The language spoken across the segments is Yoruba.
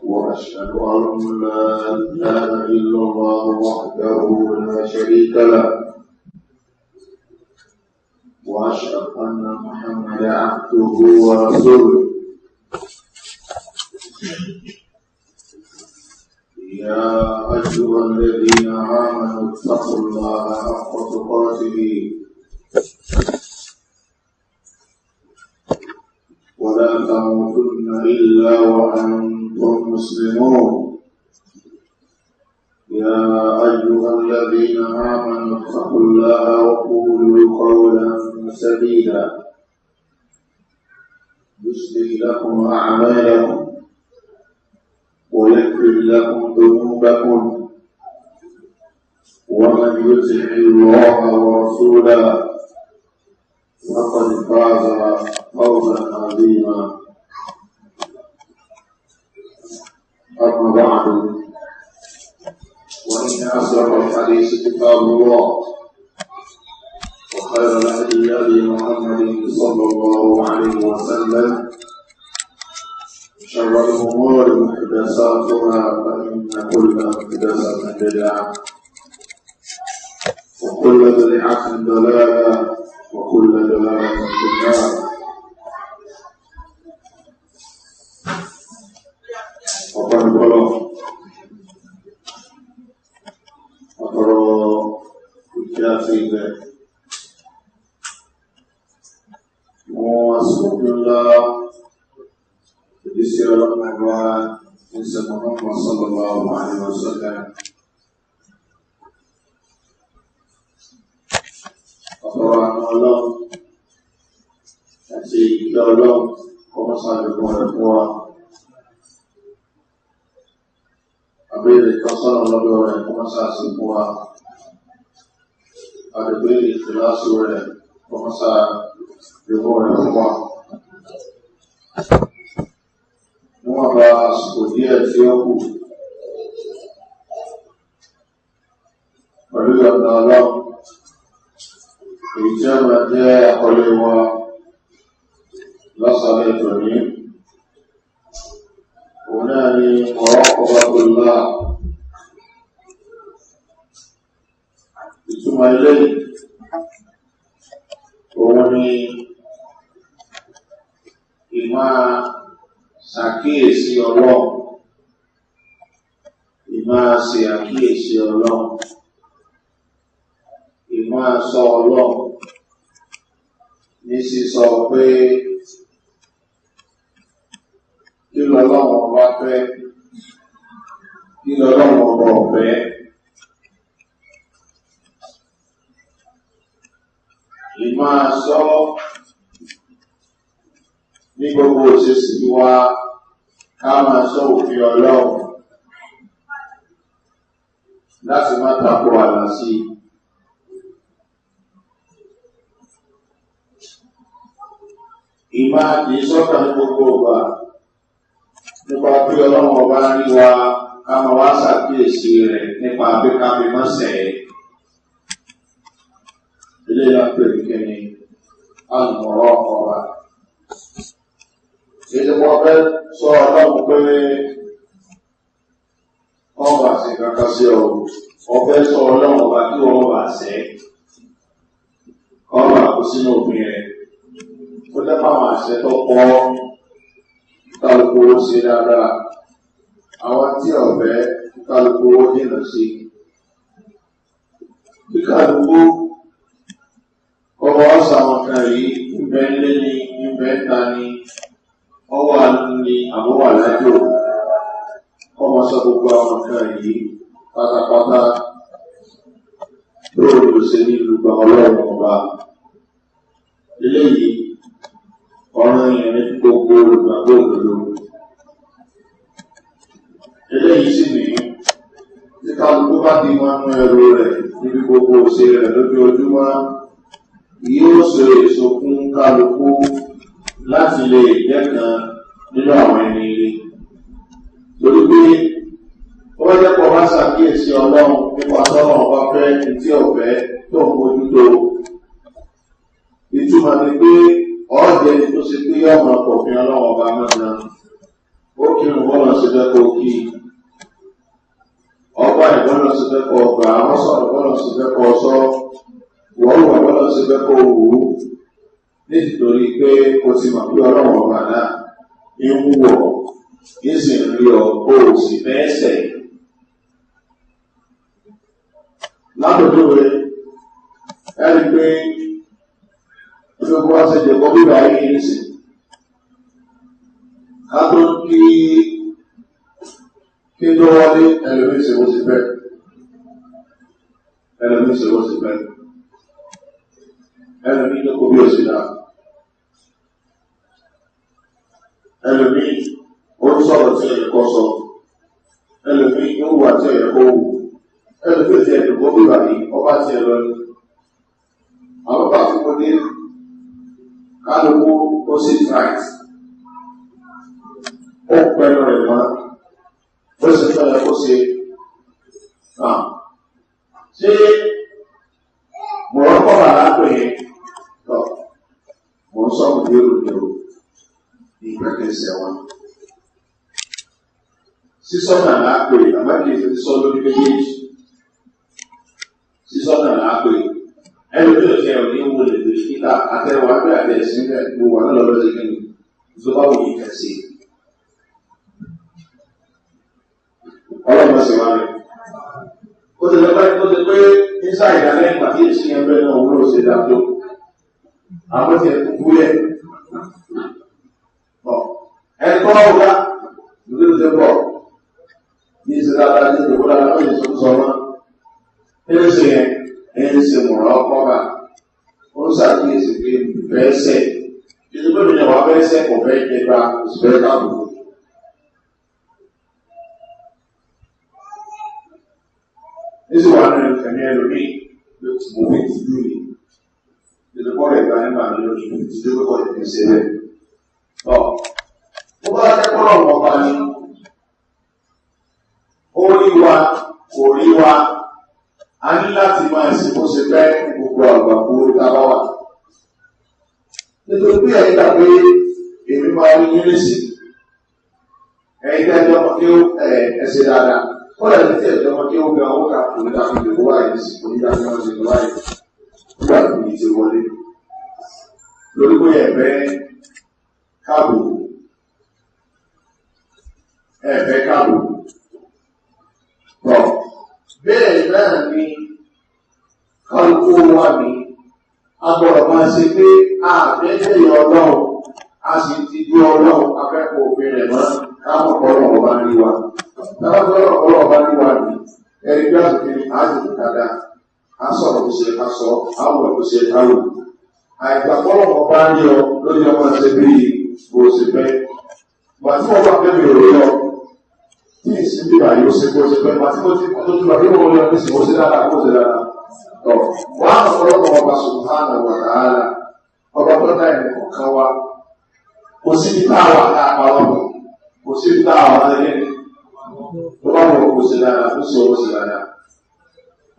وأشهد أن لا إله إلا الله وحده لا شريك له وأشهد أن محمدا عبده ورسوله يا أيها الذين آمنوا اتقوا الله حق تقاته ولا تموتن إلا وأنتم مسلمون يا أيها الذين آمنوا اتقوا الله وقولوا قولا سديدا يصلح لكم أعمالكم ويغفر لكم ذنوبكم ومن يطع الله ورسوله فقد فاز فوزا عظيما أما بعد وإن أصدق الحديث كتاب الله وخير الهدي هدي محمد صلى الله عليه وسلم شر الأمور محدثاتها فإن كل محدثة بدعة وكل بدعة ضلالة وكل ضلالة في النار. وقال الله أقرأ الكافي وأسأل الله بسم الله الرحمن الرحيم محمد صلى الله عليه وسلم أقرأ الله أتي الله ومصالحه الأخوة أبيل كسر الله ومصالحه أبيل إخلاص ومصالحه الأخوة wọ́n bá àsìkò díẹ̀ tí ó kù pẹ̀lú ọ̀nà ọlọ́run èyí tí ó máa jẹ́ àkọlé wọn lọ́sàlẹ̀ ìtòní òun náà ni ọ̀rọ̀ ọba tó lá ìtumọ̀ ilé òun ni ìmáa ṣàkíyèsí ọlọ́run ìmáa ṣe àkíyèsí ọlọ́run ìmáa sọ ọlọ́run ní sísọ pé kí lọ́lọ́run ọba fẹ́ kí lọ́lọ́run ọba ọ̀fẹ́ ìmáa sọ ní gbogbo òṣèṣì wa ká máa sọ òfin ọlọ́run láti má tako àlà sí ìmá kìí sọ́kà ní gbogbo ọgbà nípa pé ọlọ́run ọba rí wa ká máa wá ṣàkíyèsí rẹ̀ nípa pé ká fi mọ́ sẹ̀ ilé ìlàpẹ̀ ìkẹni alùmọ̀rọ̀ ọba ìdíwọ́ fẹ́ sọ ọlọ́run pé wọ́n bá sí kankan sí ọ̀fẹ́ sọ ọlọ́run bá kí wọ́n bá sẹ́ wọ́n bá kú sínú òfin rẹ̀ ó dẹ́pọ̀ àwọn àṣẹ tó pọ̀ kálukú ó ṣe dáadáa àwọn tí ọ̀fẹ́ kálukú ó dènà sí kí kálukú ọmọ ọ̀sán àwọn kan yìí ń bẹ́ ń lé ní ń bẹ́ ń ta ní ọwọ́ ní àbúwà lájò ọmọ sọ gbogbo àwọn kan yìí pátápátá lóòrò tó ṣe ní ìlúgbà ọlọ́run ọba eléyìí ọ̀rọ̀ yẹn ní gbogbo olùgbàgbọ́ òdodo eléyìí sì ní tí kálukú bá ti máa mú ẹrù rẹ̀ níbi gbogbo òṣè rẹ̀ lójoojúmọ́ yóò ṣe èso fún kálukú láti lè jẹ́ kan nínú àwọn ẹni rí torí pé wọ́n jẹ́ pọ̀ máa ṣàkíyèsí ọlọ́run nípa tọ́lọ̀ ọba fẹ́ tí ọ̀fẹ́ tó ń bójútó ìtumọ̀ ni pé ọ̀ọ́dẹ tó ṣe pé ọmọ ọkọ̀fin ọlọ́run ọba mẹ́ta ó kí ń bọ́lá sí fẹ́kọ̀ọ́ kí ọgbà ìbọ́lá sí fẹ́kọ̀ọ́ ọgbà àwọn sọ̀rọ̀ bọ́lá sí fẹ́kọ̀ọ́ sọ wọ́n wà bọ́lá sí fẹ́kọ̀ọ́ wù ú nítorí pé o ti mọ̀ pé ọlọ́run ọba náà ń wọ̀ kí sì ń rí ọ kó o sì mẹ́sẹ̀. látòjú rẹ̀ ẹ̀rí pé gbogbo wa ṣe jẹ̀kọ́ bíbá yìí ní sí ká tó kí tó wọlé ẹlòmí ṣe bó ti fẹ́ ẹlòmí ṣe bó ti fẹ́ ẹlòmí tó kó bí o sì dá ẹlòmí ó ń sọ̀rọ̀ tí ẹ̀yẹ kọ́ sọ ẹlòmí ó wà tí ẹ̀yẹ kọ́ wù ẹlòmí tí ẹ̀yẹ kọ́ bíbá yìí ọba tí ẹ lọ ní àwọn bá fi wọlé kálukú ó sì fight ó pẹ̀lú rẹ̀ mọ́ ó sì fẹ́lẹ̀ kó ṣe ṣé mọ̀rọ̀ kọ́ bà lápẹ̀ yẹn lọ mọ̀ ń sọ́mù ní èrò ní ìgbẹ́kẹ̀sẹ̀ wọn sísọ́nà lápẹ̀ àmákì ìfẹ́ lórí méjèèjì sísọ́nà lápẹ̀ ẹni tó lè fẹ́ òní wo lè lè kíkà àtẹ̀wọ̀ abẹ́ àbẹ̀ ìsìnlẹ̀ gbogbo àwọn ọlọ́dọ́ ti kẹ́nu ìjọba wò yìí kẹsì. ọlọ́mọ sì wá rẹ̀. ó ti pé nísà ìdálẹ́ ìgbà tí èsì ẹgbẹ́ náà wúlò ṣe dájọ́. àwọn ti ẹ̀kú kúlẹ̀. ẹ̀kọ́ ọ̀gá ìlú ti bọ̀ ní ìsìn dáadáa ní ìdòwò dáadáa ní ìsọ̀tún nínú sí yẹn ẹni sì mọ̀rọ̀ ọkọ̀ bá ó ń ṣàkíyèsí pé fẹ́ẹ́sẹ̀ ìdúgbò ìrìnà wà fẹ́ẹ́sẹ̀ kò fẹ́ jẹba òṣìṣẹ́ káàbù. níṣẹ́ wà nínú ẹ̀mí ẹlòmí ló ti mú fi ti dúró yìí ìdúgbò rẹ̀ gba nígbà ní oṣù tí ó kọ̀ ní ṣe bẹ́ẹ̀. ó bá kẹ́kọ̀ọ́ náà wọ́n bá ní ó rí wa kò rí wa a ní láti máa ṣe bó ṣe fẹ́ gbogbo àgbàkú tábà wà. nítorí pé ẹ̀yìn tàbí èmi máa rí yín lẹ́sìn ẹ̀yìn tẹ́jọ́ ọmọ kí ó ẹ̀ṣẹ̀ dáadáa ó lè ní tí ẹ̀jọ́ ọmọ kí ó gan owó kà kò ní dábí ìdòwò wáyé sí kò ní dábí wọn ṣe lọ wáyé nígbà tó ní ti wọlé lórí pé ẹ̀fẹ́ káàbò tọ̀. bẹ́ẹ̀ náà ni kálukú wà ní agbọ̀rọ̀ máa ṣe pé àbẹ́jẹ́ ọlọ́run a sì ti dú ọlọ́run akẹ́kọ̀ọ́ òfin rẹ̀ mọ́ káwọn ọ̀pọ̀lọ̀ ọba ní wa láwọn ọ̀pọ̀lọ̀ ọba ní wa ní ẹni bí àtúntò ní àdìgbò dáadáa a sọ̀rọ̀ kò ṣe ká sọ àwọn kò ṣe ká wò àìgbàpọ̀lọ̀ ọba ní ọ lórí ọmọ ṣe bí bó ṣe fẹ́ wà tí wọ́n bá fẹ́ mi ò rí ọ tí ìsinmi bá yóò ṣe kó ṣe pẹ́ pàtí mo ti tó túnbà bí wọ́n lọ ní sí mo ṣe dáadáa kó ṣe dáadáa tọ́ wọ́n á ọ̀pọ̀lọpọ̀ ọba subhanahu wa ta'ala ọba tó dá ẹ̀mí kọ̀ọ̀kan wa kò sí ní táwà láàpá ọmọ kò sí ní táwà lẹ́yìn tó bá wọ̀ kó ṣe dáadáa kó ṣe owó ṣe dáadáa.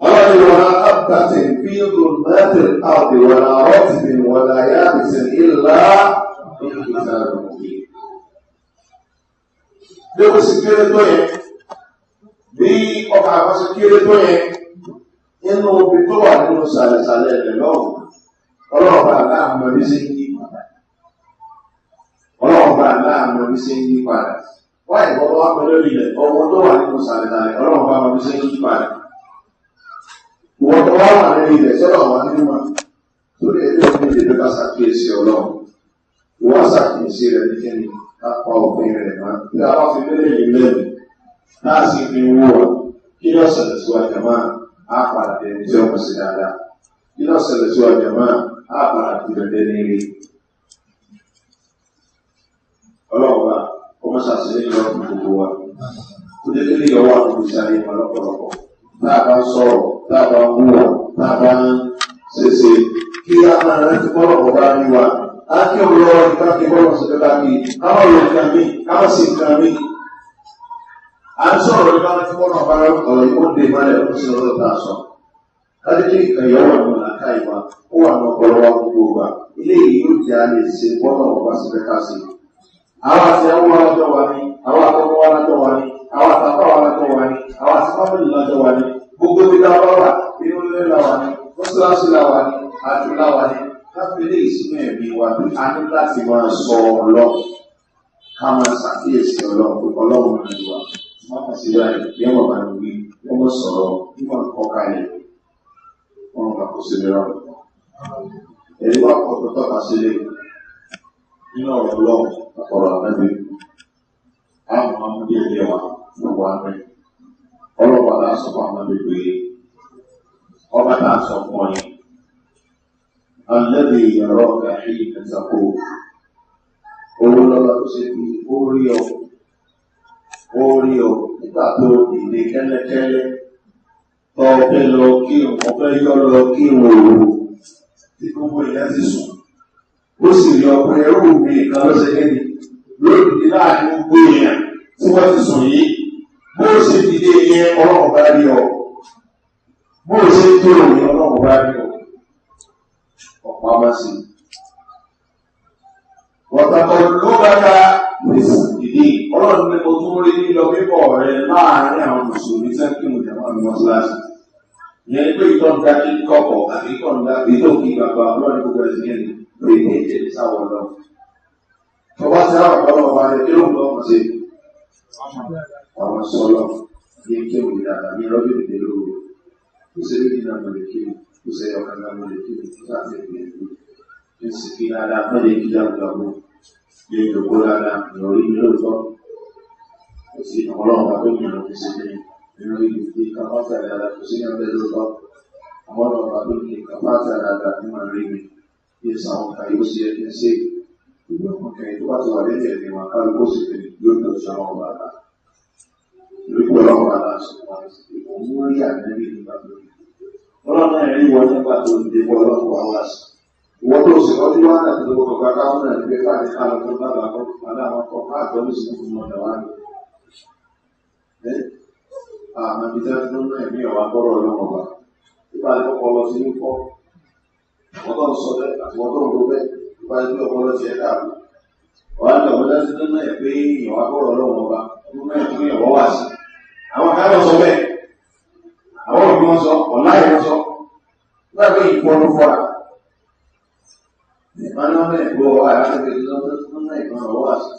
ọlọ́run wọn á kábàtì bí olùmọ́tì àti wọn àrọ́tì bí wọn láyà àbìsìn ìlà ìgbìta lòdì. bí ó sì kéré tó yẹn bí ọkà àkọsí kéré tó yẹn nínú obì tó wà nínú sàlẹ̀sàlẹ̀ rẹ̀ lọ́wọ́ ọlọ́ọ̀bà aláàmọ́ bí sí ń yí padà ọlọ́ọ̀bà aláàmọ́ bí sí ń yí padà wá ìwọ́n wá pẹ̀lú ilẹ̀ ọmọ tó wà nínú sàlẹ̀sàlẹ̀ ọlọ́ọ̀bà aláàmọ́ bí sí ń yí padà ìwọ́n tó wá wà nínú ilẹ̀ sọ́dọ̀ wà nínú wa torí ẹgbẹ́ òfin lè dọ́ta sàkíyèsí ọlọ́run ìwọ́n sàkíyèsí rẹ̀ ní kíni kápá òfin rẹ̀ máa bí a bá fi lélẹ̀ yìí lẹ́nu náà sì fi wó wa kí ni ọ̀sẹ̀ tí wà jẹ̀ máa á padà dé ní tí ọmọ sí dáadáa kí ni ọ̀sẹ̀ tí wà jẹ̀ máa á padà dé ní rí ọlọ́run wa ọmọ sàṣẹ́lẹ̀ yọ gbogbo wa kò jẹ́ kí ni yọ wà lórí sáré wa lọ́pọ̀lọpọ̀ tá a bá sọ̀rọ̀ tá a bá ń wúwà tá a bá ń ṣèṣe kí a máa rántí bọ́lọ̀ ọba ní wa á kí o lọ ìgbà kí bọ́lọ̀ sí pẹ́lá kí káwọn yóò nǹkan mí káwọn sì nǹkan mí. à ń sọ̀rọ̀ nípa rántí bọ́lọ̀ ọba ọ̀rọ̀ yìí ó dé ìmọ̀lẹ̀ ó sì lọ́dọ̀ tá a sọ. kájí kí ìkànnì ọwọ́ àwọn làkà ìwà ó wà ní ọpọlọ wa gbogbo wa ilé yìí yóò jẹ́ àlè ṣe bọ́lọ̀ ọba sí pẹ́ká sí. àwọn àti àwọn ọjọ́ wa ní àwọn fámìlì lọ́jọ́ wa ní gbogbo bí ta bá wà inú ilé làwà ní mọ́sálásí làwà ní àti làwà ní káfíńlẹ̀ ìsinmi ẹ̀mí wa bí a ní láti máa sọ ọlọ́run ká máa ṣàkíyèsí ọlọ́run ní wa wọ́n kà sí báyìí bí wọ́n bá ń wí wọ́n mọ̀ sọ̀rọ̀ níwọ̀n kọ́ka yẹn wọ́n kà kó sílẹ̀ rọ̀ èyí wà pọ̀ tó tọ́ka sílẹ̀ nínú ọ̀rọ̀ ọlọ́run ọ̀rọ̀ àmẹ́bí àwọn ọmọdé ilé wa gbogbo àmì ọlọ́pàá náà sọ fún àmẹ́bí pé ọba náà sọ fún ọ yìí alẹ́bí ìyàrá ọ̀gá yìí nìtàkó owó lọ́la tó ṣe fi orí ọ nígbà tó ìdè kẹ́lẹ́kẹ́lẹ́ tọ́ ọ̀fẹ́ lọ kí ọ̀fẹ́ yọ lọ kí òòrùn tí gbogbo ìyẹn ti sùn ó sì rí ọkùnrin ẹrú mi kan lọ́sẹ̀ kẹ́ni lórí láàrin gbogbo èèyàn tí wọ́n ti sùn yìí bó ṣe dìde yẹn ọlọ́run bá rí ọ bó ṣe tó òyìn ọlọ́run bá rí ọ ọ̀pá bá sí wọ̀tàkọ̀ ló bá ká lèsì dìde ọlọ́run ní mo tún rí lílọ bíbọ̀ rẹ láàrin àwọn mùsùlùmí sẹ́kì mùjàmá ní mọ́ṣáláṣí ìyẹn pé ìtọ́ǹda kí kọ́kọ̀ àbí ìtọ́ǹda ìtọ́kì bàbá ọlọ́run gbogbo ẹ̀sìn yẹn lórí ní ìjẹ́ sáwọn lọ. Ọba ti rà bàbá ọba rẹ̀ kí ló ń lọ́mọ sí àwọn sọ́lọ̀ ní kí òun dáadáa ní lọ́dún ìdè lóru. Kò sí ní ìdíná mo lè kí mi, kò sí ọ̀kan náà mo lè kí mi láti ẹ̀gbẹ́ ìlú. Kí n sì kí dáadáa pẹ́ lè kí dáadáa ní ìjòkó dáadáa ìrọ̀rí mi lóòótọ́. Kò sí ọlọ́run bá tó ní ìrọ̀ fi sí ní inú ìdí kàfáàtà dáadáa kò sí ní ọdẹ lóòótọ́. Àwọn ọlọ́run bá tó ní kàfáàtà dáadáa ní màá rí mi. Kí n sàwọn kan yóò ṣe ẹni ṣe ìgbà ọkùnrin tó bá ti wà lẹ́yìn ẹ̀mí wọn ká ló sì fi yóò tó ṣe àwọn ọba àdá. Lórí ọlọ́run àdá ṣe wọ́n mú rí àgbẹ̀bí nígbà tó rí. Ọlọ́run náà rí wọn nígbà tó ń dé bọ́ ọlọ́run wá wá sí. Ìwọ́n tó ṣe ọdún wá náà tó lọ́kọ̀ ká káwọn náà ní pé fáàní ká lọ fún bàbá kan aláwọ̀ kan má àtọ́ ní sùn fún ọ̀dà wá ní. Àmọ́ ibi tí wọ́n ti ń ná ẹ̀mí ọ̀wá gbọ́rọ̀ ọlọ́run ọba. Nípa ìkọ́kọ́ lọ sí ní kọ́. Wọ́n tó ń sọ bẹ́ẹ̀ àti wọ́n tó ń ro bẹ́ẹ̀ nípa ẹgbẹ́ ọpọlọ ti ẹ̀ka àbò. Wọ́n á lọ bọ́dá sí nínú ẹ̀ pé ìyàwó agbọ́rọ̀ ọlọ́run ọba nínú ẹ̀ fún ìyàwó wá sí. Àwọn kan lọ sọ bẹ́ẹ̀. Àwọn òbí wọn sọ, ọ̀la ìwọ́n sọ. Nígbà pé ìfọ́nú fọ́ra. Ìfọ́nú bẹ́ẹ̀ gbọ́ àyàfẹ́ nínú ìfọ́nú ọwọ́ wá sí.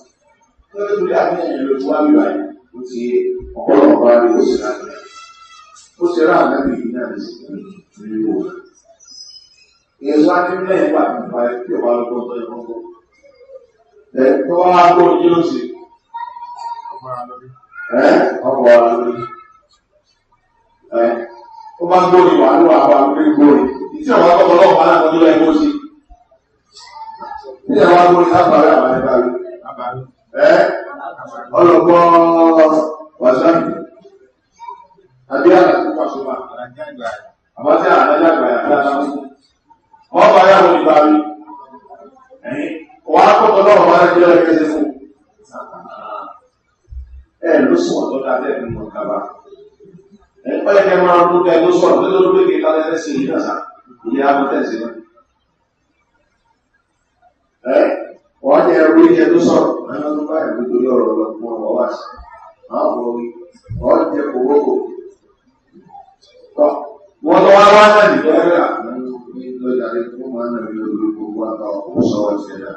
Lọ́wọ́ tó dé àbí ẹ̀yìn ló ti wá bíbá yìí. Ó ti ọ̀pọ̀lọpọ̀ àdé ó sì rà ní. Ó ṣe rà àgbẹ̀bí yìí náà ní ìlú òun. Èso akíndé ìgbà nípa tí ọba lọ́gbọ́n tó yẹ kọ́kọ́. Tó wá gbó ojú ló sì. Ọkọ̀ ara lórí. Ó bá gbó ni wà ní àwọn àgbé gbó ni. Ìtí ọba kọ́kọ́ lọ́wọ́ máa ń tọ́jú láì kó sí. Ní àwọn agbó ni lábàárẹ̀ àwọn ẹ̀ka rí. Ọlọ́gbọ́n wàsáàbì. Adé àlàkù pàṣọmà. Àwọn tí àdájá àgbà yà dáadáa wọ́n bá yàwó ìgbà rí wọ́n á kọ́tọ̀ lọ́wọ́ bá rẹ̀ jẹ́ ẹgbẹ́ fún ẹ̀ ló sọ̀rọ̀ tó dáadẹ́ nínú ọ̀gábá ẹgbẹ́ máa ń rúdẹ ló sọ̀rọ̀ tó lórí pé kálẹ́lẹ́ sí ìdásá ilé amọ́tẹ́sí náà wọ́n jẹ́ ẹrú ilé tó sọ̀rọ̀ ẹ̀nà tó bá ìlú torí ọ̀rọ̀ lọ́pọ̀ ọ̀rọ̀ wá sí wọ́n jẹ́ kòwókò wọ́n tó wá wá náà nìjọ́ lọ́jàre fún máa ń rìn lórí gbogbo àtàwọn sọ́wọ́ ìṣẹ̀dá.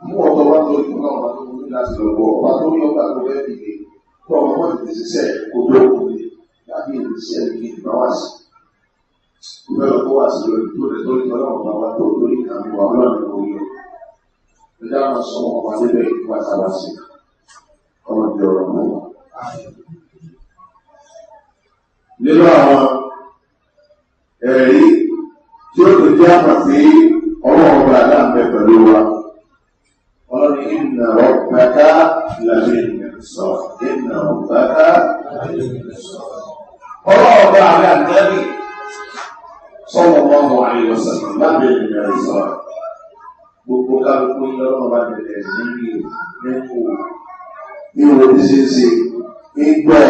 Mú ọ̀tọ̀ wá tó ìfúnná ọba tó ní láti lọ́wọ́ ọba tó ní ọba tó rẹ̀ dìde tó ọmọ wọn ti ṣiṣẹ́ gbogbo òkúni láti ìrìnsẹ̀ ní ìgbà wá sí. Ìgbẹ́ lọ́kọ́ wá sí lórí tó rẹ̀ tó ní ọlọ́run bá wá tó lórí ìkànnì wa ọlọ́run kò yọ. Ìjà máa sọ wọn wá níbẹ̀ ìgbà sábà sí. Ọmọ ìjọ ọ̀rọ̀ mọ́ wọn. Nínú àwọn ẹ̀rí tí ó tó jẹ́ àmà sí ọmọ ọgbà aláàbẹ̀ pẹ̀lú wa. Ọlọ́ni ìnà ọ̀pẹ́ká lẹ́bí sọ. Ìnà ọ̀pẹ́ká lẹ́bí sọ. Ọlọ́ọ̀gbà àbẹ́ àtẹ́bí sọ́wọ́ mọ́mọ́ àìwọ̀sàn lábẹ́ ìrìnàrí sọ. Gbogbo kálukú lọ́wọ́ bá bẹ̀rẹ̀ nípò ìwò tí ṣe ń ṣe nígbọ́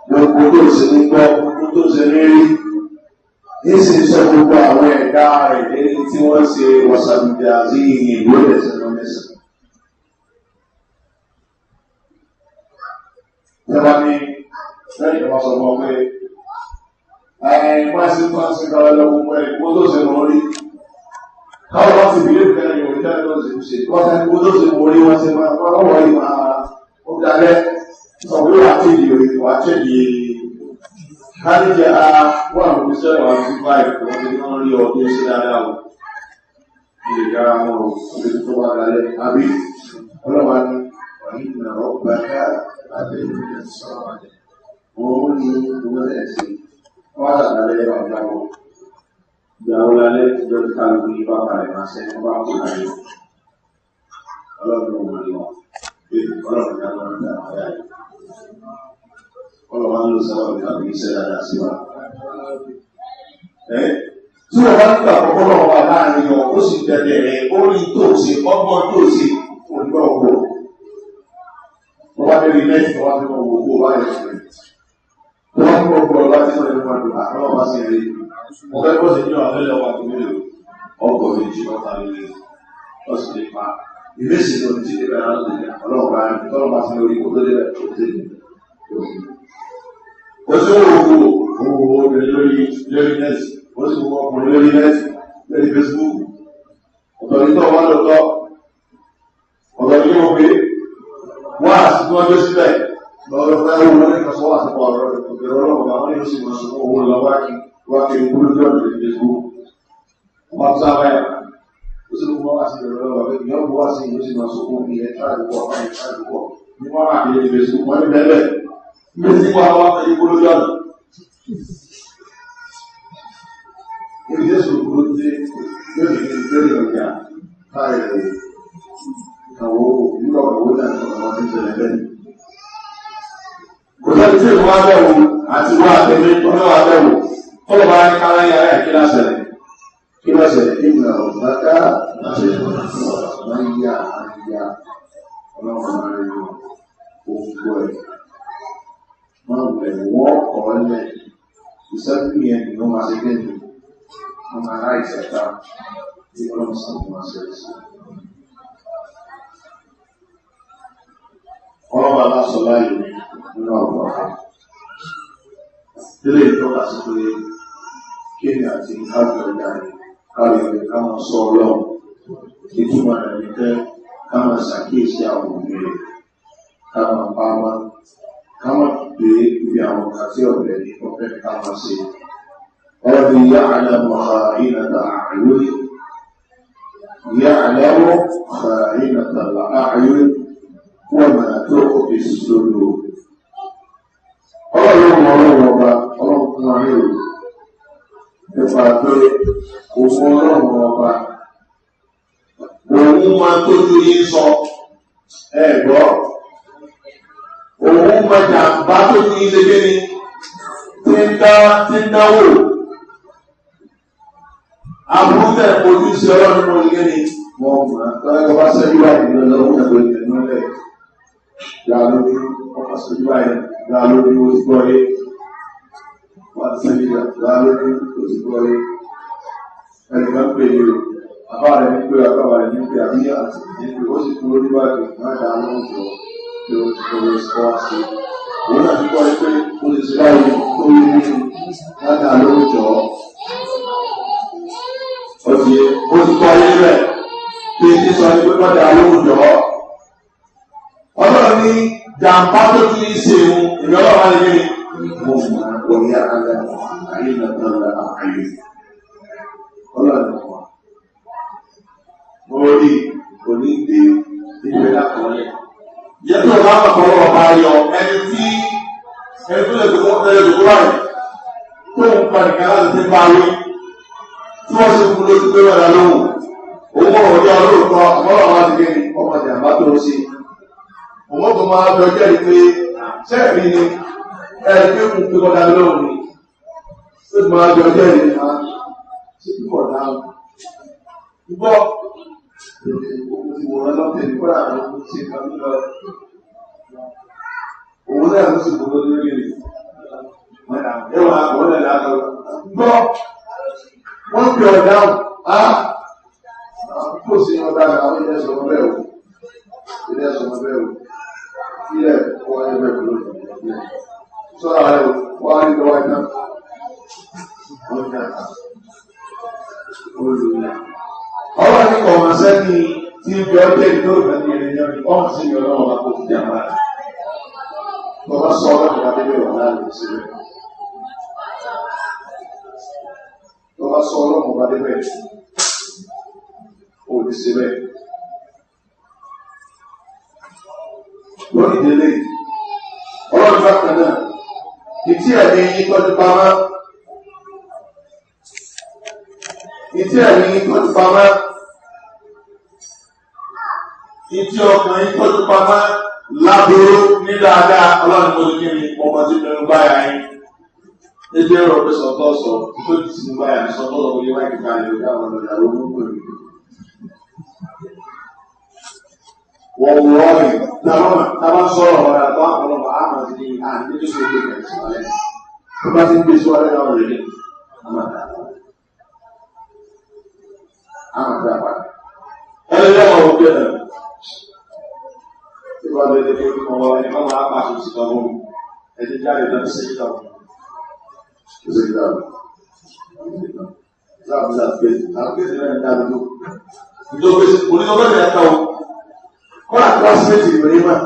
gbogbo tó ṣe nígbọ́ gbogbo tó ṣe nírí. Níṣì sọ gbogbo àwọn ẹ̀dá rẹ̀ lẹ́yìn tí wọ́n ṣe wọ̀sàbìdà sí ìlú ẹ̀sẹ̀ lọ mẹ́sàn. Ìjọba ní lẹ́yìn ìwọ́n sọ fún ọ pé wọ́n sì káwọ́ lọ́wọ́ pé kó tó ṣe mọ́ rí káwọ́ wọ́n sì bílé ìfẹ́ ìwọ̀n ìtẹ́lẹ̀ tó ṣe ṣe wọ́n sì kó tó ṣe mọ́ rí wọ́n sì máa wọ́n lọ́wọ́ yìí máa ó dalẹ̀ sọ pé wà á tẹ̀lé wà á tẹ̀lé káníjẹ́ wọ́n àwọn òṣìṣẹ́ wà á fi báyìí wọ́n ti wọ́n rí ọdún sí dáadáa o ilé ìyára wọn o ọdún tó wà dalẹ̀ àbí ọlọ́wà ní wàyí nà ọgbà ká àbẹ̀yẹ̀ sọ̀rọ̀ wọ́n ní owó ẹ̀sìn wọ́n á dàgbàlẹ̀ ọ̀gá wọn ìyàwó lálẹ́ ìjọ ti kálukú ní bàbá rẹ̀ máa ṣe wọ́n bá kó láyé ọlọ́run wọn ni wọn bí ọlọ́run ní àwọn ọ̀gá ọ̀gá yìí ọlọ́run ló sábà bí wọn kì í ṣe dáadáa sí wa. tí wọ́n bá nígbà kọ́kọ́ náà wà láàrin ọ̀ ó sì tẹ̀lé rẹ̀ ó rí tó ṣe ọgbọ́n tó ṣe onígbà ọgbọ́ wọ́n bá tẹ̀lé mẹ́tì wọ́n bá tẹ̀lé owó owó báyìí ṣe wọ́n bá tẹ̀lé ọgbọ́n láti sọ̀rọ̀ nípa ìgbà àwọn bá ṣe rí mo fẹ́ kó ṣe ní ọ̀rẹ́ lọ́wọ́ àti mílò ọgbọ̀n méjì ọ̀tá lórí ọ̀sìn lè pa ìrẹsì tó ti dé bẹ̀rẹ̀ láti lè ọlọ́run bá rí tọ́lọ́ bá sí lórí kó tó dé bẹ̀rẹ̀ tó dé ó sì owó obìnrin lórí nẹ́ẹ̀sì ó sì wọ́n ọkùnrin lórí nẹ́ẹ̀sì lórí Facebook ọ̀tọ̀ ní tọ́ wọ́n lọ́tọ́ ọ̀tọ̀ ní wọ́n pé wọ́n àti tí wọ́n gbé sílẹ̀ lọ́rọ̀ fẹ́ owó wọn ní kọsọ́ wà sípò ọ̀rọ̀ ìpòkèrè ọlọ́run àwọn yóò sì mọ̀ sí owó lọ́wọ́ kí ìgbúrú jọ́ lórí Facebook wọ́n tó sábà yà ó sì mú wá sí ìrọ̀lọ́ ọ̀rọ̀ ìyọ́ bú wá sí ìlú sí máa sọkún ní ẹ̀ tíráàdùkọ̀ ní wọ́n máa fi Facebook wọ́n ní bẹ́ẹ̀ ní sí wọ́n wá fẹ́ ìgbúrú jọ́ lórí Jésù ìgbúrú dé lórí ọ̀gá káàrẹ̀ ìkàwó nígbà ọ̀gbọ̀wó náà ọ̀rọ̀ ti ṣẹlẹ̀ lẹ́nu kò lẹ́nu tí ìwọ́n abẹ́wò àti wọ́n abẹ́wò ọlọ́wọ́ abẹ́wò kọ́lọ̀ bá ní kára yàrá ẹ̀ kí lásẹ̀lẹ̀ ìgbà ọ̀gbáká láti máa ń yá ọlọ́wọ́ máa rí òkú ẹ̀ máa wẹ̀ wọ́ ọ̀ọ́lẹ̀ ìṣẹ́jú yẹn ni wọ́n máa ṣe gẹ́gẹ́ wọ́n máa ráì sẹ́ta tí ọlọ́run sàmù máa ṣe sí ọlọ́wọ́ aláṣọ láyé nínú ọ̀pọ̀ ọ̀hán ilé ìtọ́ka sí pé kéènì àti káàkiri ọjà rẹ̀ káàkiri ká máa sọ ọlọ́run ìtumọ̀ rẹ̀ ní pé ká máa ṣàkíyèsí àwọn òbí rẹ̀ ká máa bá wá ká máa gbé ibi àwọn ọ̀gá tí ọ̀rẹ́ ní ọ̀fẹ́ ká máa ṣe ọ̀rẹ́ ìyá àlẹ́mọ̀ ìnàdà àìwé ìyá àlẹ́mọ̀ ìnàdà àìwé wọ́n máa tó òbí sódò ọlọ́run ọba ọlọ́run fún ayé o nípa pé òun ọlọ́run ọba òun máa tójú yín sọ ẹ̀gbọ́ òun máa jàǹbá tójú yín ṣe kéde tí ń dáwò àbúrú tẹ̀ ojú sí ọlọ́run ní ojú kéde wọ́n máa tọ́lá bá sẹ́jú wáyé lọ́wọ́ ẹ̀gbẹ́ ìtẹ̀mọ́lẹ̀ lálórí ọkọ̀ sẹ́jú wáyé lálórí ó ti gbọ́ yé wọ́n ti sẹ́jú lálórí ó ti gbọ́ yé ẹnìkan pè é àbá rẹ̀ ní pé àbá rẹ̀ ní pé àbí àti ìdíje ó sì kúrò níwájú máa dá lóhùn jọ pé ó ti kọ́ lóṣù kọ́ wá sí òun náà ti kọ́ ẹ pé ó lè ṣe báyìí tó yé ní máa dá lóhùn jọ ó ti kọ́ ayé rẹ̀ pé ní sọ ní pé máa dá lóhùn jọ ọlọ́run ní jàǹbá tó ti ń ṣe òun ìrọ̀lọ́ wa lè gbé mo mọ̀ orí àkàlẹ̀ ayé nàá ayé ọlọ́run wà orí onígbé ìgbé lákọọ́lẹ̀. Yẹ́ tó bá kọ̀kọ́ ọba yọ ẹni tó lè dùkú báyìí tó ń pa nìkan láti fi bá wí tí wọ́n ṣe kú lójú pé wọ́n dá lóhùn. Òun mọ̀ ọ̀dọ́ olóòótọ́ ọlọ́run wá ti gbé ní ọmọ ìjàmbá tó ń ṣe. Òun tó máa bẹ ọjọ́ ìpè sẹ́ẹ̀rí ni ẹni pé kò pé kọ́dá lóhùn ni. Ó ti máa bẹ ọjọ́ ìpè máa ṣe kí kọ̀ dáhùn. Gbọ́ ìwòrán lọ́tẹ̀ nígbà àwọn ṣe kàmí lọ. Òun náà ló sì gbogbo lórí rẹ̀. Ẹwà àwọn ẹ̀dá lọ. Gbọ́ wọ́n pè ọ̀ dáhùn. Kò sí ọ̀dà àwọn ilé ẹ̀sọ̀ ọmọ bẹ́ẹ̀ o. Ilé ẹ̀sọ̀ ọmọ bẹ́ẹ̀ o. Ilé ẹ̀kọ́ ẹgbẹ́ kúrò. sọ́ra rẹ̀ wá rí lọ́wọ́ iná. Ọlọ́run ní kọ̀ọ̀mọ̀ sẹ́ni tí ń bẹ ọjọ́ ìlú ìgbàlẹ̀ ìrìnà ní ọ̀hún sí ìyọ̀ náà wà kó fi jà máa. Bọ́lá sọ ọlọ́run bá débẹ̀ wà láàrin síbẹ̀. Bọ́lá sọ ọlọ́run bá débẹ̀ ò ní síbẹ̀. Lórí ìdílé, ọlọ́run bá kan náà, ìtí ẹ̀mí yín tọ́jú pamọ́. Ìtí ẹ̀mí yín tọ́jú pamọ́. Ìtí ọkàn yín tọ́jú pamọ́ lábúrú ní dáadáa ọlọ́run mo ní kí ni ọmọ tí mo ń báyà yín. Ebi ẹ̀rọ pé sọ̀tọ̀ sọ, tó ti ti ń báyà ní sọ̀tọ̀ lọ́wọ́ yẹ wáyé kíkà ní ọjà àwọn ọ̀dọ́ ló ń pè mí. Wọ́n wọ́ ọ̀rìn táwọn sọ̀rọ̀ ọ̀rọ̀ àtọ́ àpọ̀lọpọ̀ àmọ̀ sí ní àní tó ṣe é gbé sí wálẹ̀. Tó bá ti ń gbé sí wálẹ̀ náà rẹ̀ ní àmàdà. Àmàdà padà. Ẹni lẹ́wọ̀n ò gbé náà. Tí wọ́n lè dé pé kí wọ́n ẹni máa ń pàṣẹ sí kan mú ẹni jáde láti ṣe ìgbà wọn. Ó ṣe ìgbà wọn. Láàbù láti gbé àgbèsè náà ń dábí tó. Ìjọba onígbàgbọ́ ìrìn àtàwọn. Kọ́lá kílásímẹ́tì ìrìn máa.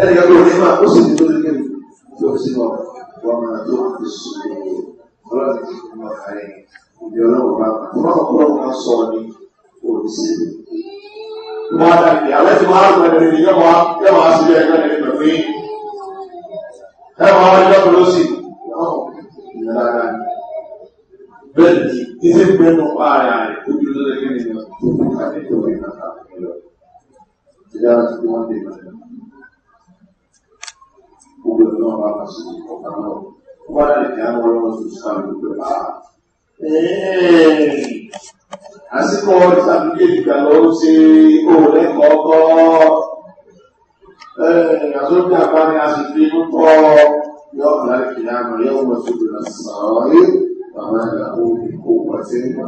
Ẹni gbàgbọ́ ìrìn máa ó sì ní tó lé kéwì. Tí ó sì lọ wọ́n máa tó fi sùn. Ọlọ́run ti fi mọ̀ káyẹ̀. Ìdí ọlọ́run bá wọn sọ ní òrìṣẹ́. Wọ́n á dàbí alẹ́ tí wọ́n á gbẹ̀rẹ̀ ní yẹ́wọ̀n á sílẹ̀ ẹgbẹ́ ní pẹ̀lú yín. Ẹ̀wọ̀n á yọ kúrò sí ìyẹn dáadáa ni. Bẹ́ẹ̀ ni ìdí gbẹ́nu pààrẹ̀ àrẹ̀ ojú ló lẹ́gbẹ́ nínú ìpàdé tó wọ́n ìgbà kan lọ. Ìjà láti wọ́n dé ìgbà. Gbogbo ẹ̀ náà bá wà sí ọ̀kan náà. Wọ́n á dàbí àwọn ọlọ́run tó sáà ló pẹ̀ àsìkò ìsàbílẹ̀ ìgbàlọ́ ó ṣe òlẹ́kọ̀ọ́kọ́ àsókè àpáni àṣìfì ń kọ́ yọ́kànlá ìkìyàmà yọ́ wọ́n tó bèèrè sàárọ̀ yìí àwọn ìyàwó ìkó wọ́n tí ń bọ̀.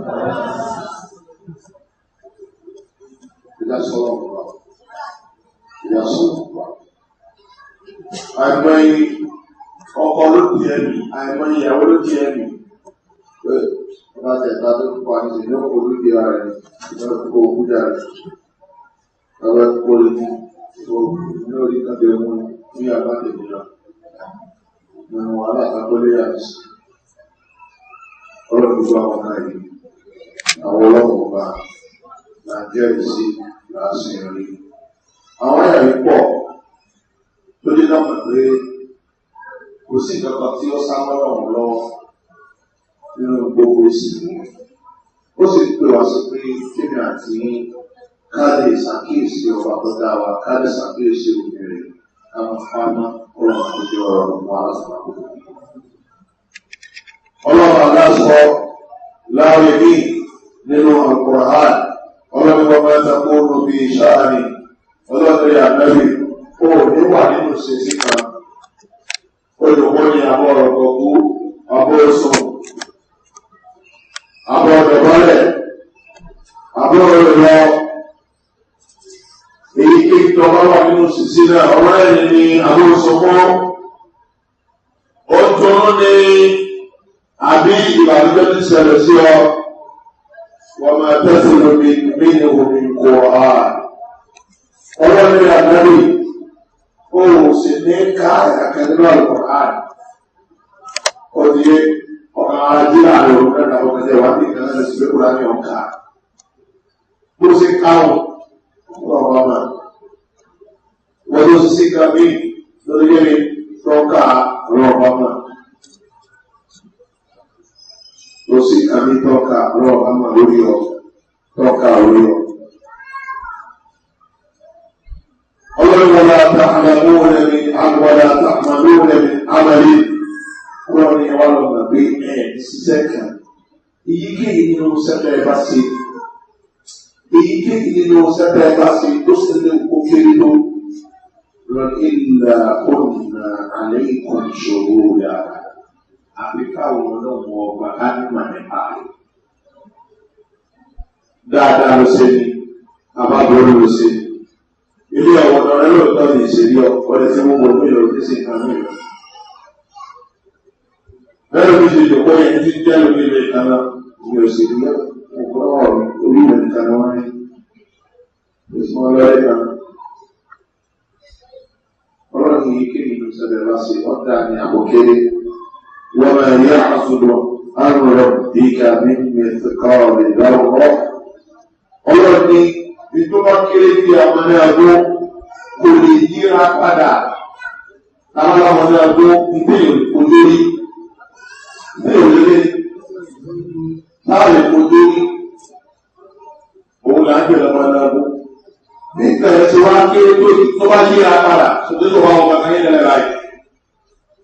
Ìdásọ́rọ̀ wà. Àìmọ́ ọkọ̀ ló di ẹ̀mí, àìmọ́ ìyàwó ló di ẹ̀mí. Ọba tẹ̀ta tó kọ́ àti ìdílé ọkọ̀ olúkè ara rẹ̀ lọ́pọ̀ òkúta rẹ̀. Ọba kó lè ní orí kàbẹ̀ mú ní àbátẹ̀lẹ̀ lọ. Nínú aláàtàkọ́lé àti ọlọ́pùpù àwọn náà yìí. Àwọn ọlọ́pùpù ọba Nàìjíríà sí láàṣì rí. Àwọn ẹ̀rí pọ̀ tó dé náà pé kò sí ìjọba tí ó sá mọ́lọ̀ wọn lọ́wọ́. Nínú gbogbo ìsìnkú ó sì pè wá sí pé kíni àti káàdì ìsàkíyèsí ọba tó dá wa káàdì ìsàkíyèsí obìnrin àwọn fáná ọlọ́run àkójọ ọ̀rọ̀ ọmọ aláṣọ. Ọlọ́run aláṣọ láàrin ní nínú Al-Qur'an ọlọ́run wọn máa ń takó lóbi ìṣáàrin ọlọ́run yà mẹ́rin ó níwà nínú ìṣesí kan olùkọ́ ní àbọ̀ ọ̀rọ̀ kọ̀ọ̀kú àbọ̀ ẹ̀sùn. Àbọ̀ ọ̀dọ̀bọ́lẹ̀, àbọ̀ ọ̀rọ̀ èyí kí tọ́wọ́ wà nínú sísí náà, ọ̀rọ̀ ẹ̀yìn ni àbọ̀ òṣòpọ̀, ó tún ní àbí ìbànújẹ́ ti ṣẹlẹ̀ sí ọ, wọ́n máa tẹ́sí lómi ní omi kò á. Ọ̀rọ̀ ní àgbẹ̀rì, ó sì ní ká àkẹ́lẹ́ Al-Qur'an, ó di ajílà rẹ̀ òun náà wọ́n kẹsẹ̀ wá ní ìkànnà lè ṣe kúrò ní ọ̀ká. Bó ṣe káwọn ọ̀pọ̀ ọmọ wọ́n tó ṣe sí kàmí lórí gẹ́gẹ́ tọ́ka ọ̀rọ̀ ọmọ. Ló sì kàmí tọ́ka ọ̀rọ̀ ọmọ lórí ọ tọ́ka orí ọ. Ọlọ́run wọlé àtàkàmọ́ lẹ́mi àgbọ̀dá àtàkàmọ́ lẹ́mi àmàlí. Wọ́n ní wọ́n lọ gbà pé ṣiṣẹ́ kan. Èyíkéyìí nínú sẹ́fẹ̀ bá ṣe. Èyíkéyìí nínú sẹ́fẹ̀ bá ṣe tó sì lè kó kéré ló. Lọ ìlà ònà àlẹ́ ìkọ̀ ìṣòro rẹ̀. Àfi káwọn ọlọ́mọ ọba ká nímọ̀ nípa rẹ̀. Dáadáa ló ṣe ní, àbábọ̀rọ̀ ló ṣe ní. Ilé ọ̀wọ̀n ọ̀rẹ́ lóòótọ́ ní ìṣèlú ọ̀pọ̀lẹ́ tí wọ́n wọ ní ìlú tí sì kan ní ìlú. bẹ́ẹ̀ bí ṣe jòkó yẹn ti jẹ́ lórí ilé ìkànnà ní òṣèlú ọkọ̀ orí ilẹ̀ ìkànnà wọn ní ìsúnmọ́ lọ́rẹ́ kan. ọlọ́run yìí kéde ìlú sẹ́lẹ̀ wá sí ọ̀dà ní àbòkéré wọ́n máa yẹ àsùnwọ̀n àrùn rẹ̀ ìgbà ní mẹ́tẹ̀kọ́ rẹ̀ lọ́wọ́. ọlọ́run ní ìtọ́ba kéré bí àwọn ẹgbẹ́ kò lè yíra padà àwọn ọmọdé ẹgbẹ́ ìbéèrè kò lórí ìbéèrè láàrin kò lórí òun là ń gbé ọmọdé ẹgbẹ́ nígbà tí wọ́n á kéré tó bá yíra padà ṣùgbọ́n tó bá wọn kàn yín lẹ́la yìí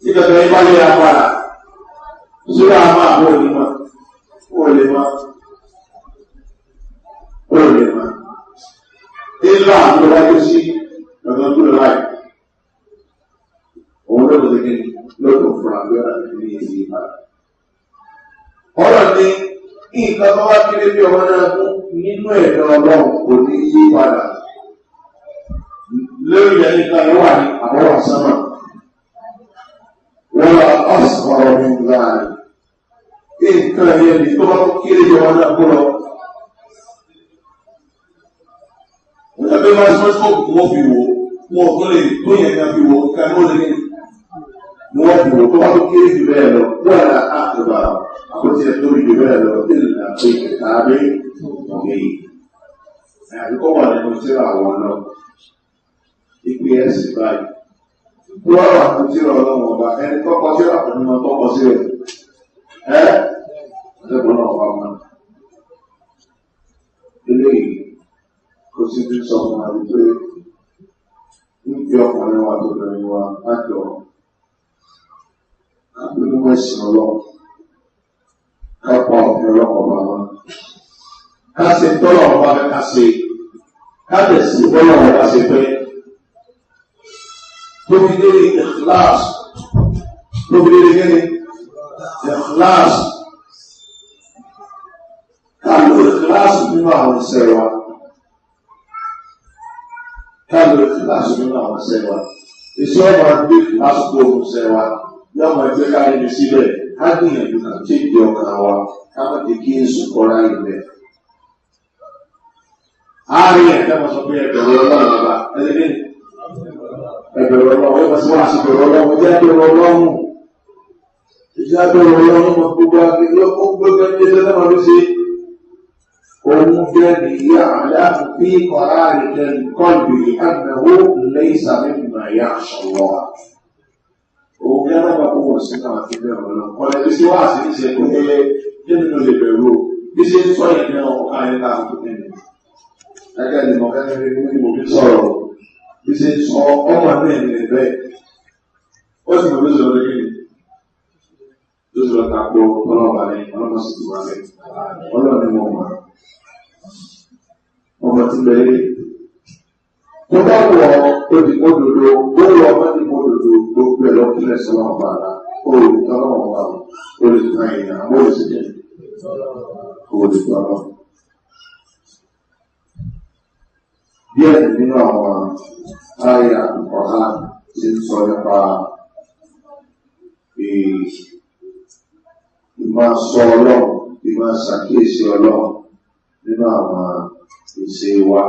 nígbà tí wọ́n bá yíra padà sórí àwọn àbọ̀ òní mọ́ ó lè mọ́ ó lè mọ́ ilá àbúrò wájú sí ọ̀dọ́ tó láì òun ló lè gbé lọ́dọ̀ fún àgbẹ̀rẹ̀ àti ní ìsìn ìbára. ọ̀rọ̀ ni nǹkan tó wá kéré bí ọmọ náà fún nínú ẹ̀dọ́ ọlọ́run kò ní yí padà lórí ẹni kan yóò wà ní àbọ̀wọ̀ sánmà wọ́n lọ ọ̀sán ọ̀rọ̀ ní láàrin nǹkan yẹn ní tó bá tó kéré bí ọmọ náà kó lọ. ẹgbẹ́ máa ń sọ́kò wọ́n fi wò wọ́n tó lè tó yẹn ká fi wò ká ló lè ní wọ́n fi wò tó bá tó kéré jù bẹ́ẹ̀ lọ wọ́n yàrá àtúbà àkótí ẹ̀ tó rí jù bẹ́ẹ̀ lọ tí lè nà pé tàbí ọ̀gẹ̀ yìí. àdúgbò wà nínú tíra àwọn lọ ìpè ẹ̀sìn báyìí. tó wà wà fún tíra ọlọ́wọ́ ọba ẹni tọ́kọ tíra fún mi tọ́kọ sí rẹ̀ ẹ̀ẹ́dẹ́gbọ̀n náà wà mọ́ eléyìí kò sí bí sọ fún wa wípé níbi ọkùnrin wa tó bẹ̀rẹ̀ wa lájọ kápẹ́lú ẹ̀sìn ọlọ́run kápá òfin ọlọ́kọ̀ bá wa ká ṣe tọ́lọ̀ ọba fẹ́ ká ṣe ká tẹ̀sí tọ́lọ̀ ọba ṣe fẹ́ tóbi dé ìkìláàsì tóbi dé gẹ́gẹ́ ìkìláàsì ká lo ìkìláàsì nínú àwọn ìṣẹ́ wa. Káàdùn ìfìlàsì nínú àwọn sẹ́wà. Iṣẹ́ ọmọ gbé ìfìlàsì tó òun sẹ́wà. Yọ́ ọmọ ẹgbẹ́ káyé ní síbẹ̀. Ká gbìyànjú kà tí ìdí ọkàn wa. Ká má ti kí èsù kọ́ra ilẹ̀. Àárín ẹ̀jẹ̀ mọ̀ sọ pé ẹgbẹ̀rún ọlọ́run ọba. Ẹgbẹ̀rún ọlọ́run. Ó mọ̀ sí wọ́n àti ẹgbẹ̀rún ọlọ́run. Ìjẹ́ ẹgbẹ̀rún ọlọ́run. Ìjẹ́ ẹgbẹ̀rún ọlọ́run mọ̀ gbogbo agbègbè ó gbogbo ẹgbẹ̀rún òun jẹ́ nìyí àdáàfù bí kọ̀rá ìjẹ́ kọ́lùbì àgbẹ̀wò lẹ́yìn sàmìmọ̀ ẹ̀yà àṣọwọ́. òun jẹ́ lọ́gbà kó wọ̀ sí náà fi bẹ̀rẹ̀ lọ. ọ̀lẹ́ bí sí wá sí ìṣe kó kéré jẹ́ nínú lè bẹ̀rù bí sí ń sọ yẹn náà ọ̀ká yẹn náà tó kẹ́ni. ẹgbẹ́ ni mo fẹ́ ní mo fi sọ̀rọ̀ bí sí ń sọ ọmọ náà ní ẹ̀bẹ́. ó sì mọ̀ bí sọ̀rọ̀ kí ló sọ̀rọ̀ tako ọlọ́ọ̀bà lẹ́yìn ọlọ́mọ sì ti wà lẹ́yìn ọlọ́ọ̀ni mo mọ̀ ọmọ ti bẹ̀rẹ̀ tó bá wọ odìmọ́dodo ó wọ ọmọdìmọ́dodo gbogbo ẹ̀ lọ́kílẹ̀ sọ́nà ọba àrà olùtọ́nà ọba olùtọ́ ìyá olùsíjẹ́ olùtọ́nà. díẹ̀ nínú àwọn àyà ọ̀há ti ń sọ nípa ìmọ̀ sọ ọlọ́run ìmọ̀ ṣàkíyèsí ọlọ́run nínú àwọn ìṣe wa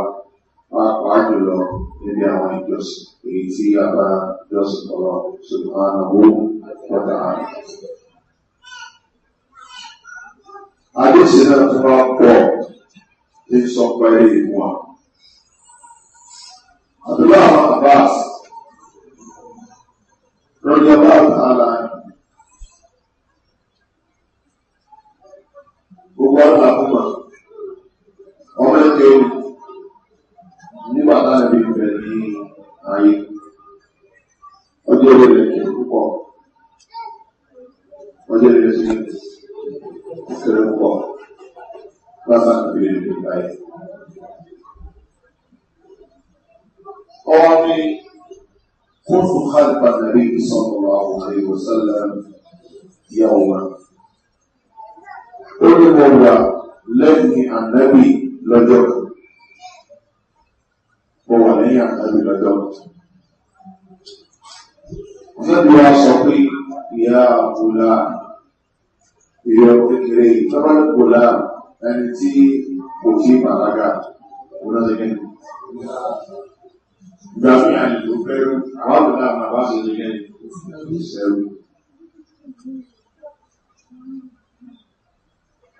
pàápàá jùlọ níbi àwọn ìjọsìn èyí tí a bá jọsìn lọ́wọ́ subhanahu wa ta'ala. àdéhùn náà tó bá pọ̀ ní sọ pẹ̀lú ìmú wa. àdúrà àwọn Abbas lórí ọba àtàlà gbogbo ọ̀nà àkúmọ̀ ọmọ ẹgbẹ́ orí nígbà táwọn ẹbí bẹ̀ ní ayé ọjọ́ orí rẹ̀ kí púpọ̀ ọjọ́ orí rẹ̀ sí ìkẹrẹ púpọ̀ látàkì bí i báyìí. ọwọ́ ní kúrò kálífà nàbí ìsọ̀rọ̀ àwọn àríwọ̀sálẹ̀ yàwó ó ní mo wà lẹ́yìn ànábì lọ́jọ́ kan. Mo wà lẹ́yìn ànábì lọ́jọ́ kan. Ànábì wa sọ pé ìyá àbúlá ìrẹ́ ọmọ kékeré tọ́bálẹ̀ kò láà ẹni tí kò tí bàlágà ọlọ́sẹ̀kẹ́ ìgbà fún àyíkò fẹ́rú àwọn àbúrà àbá ṣe jẹ́ ìṣẹ́rú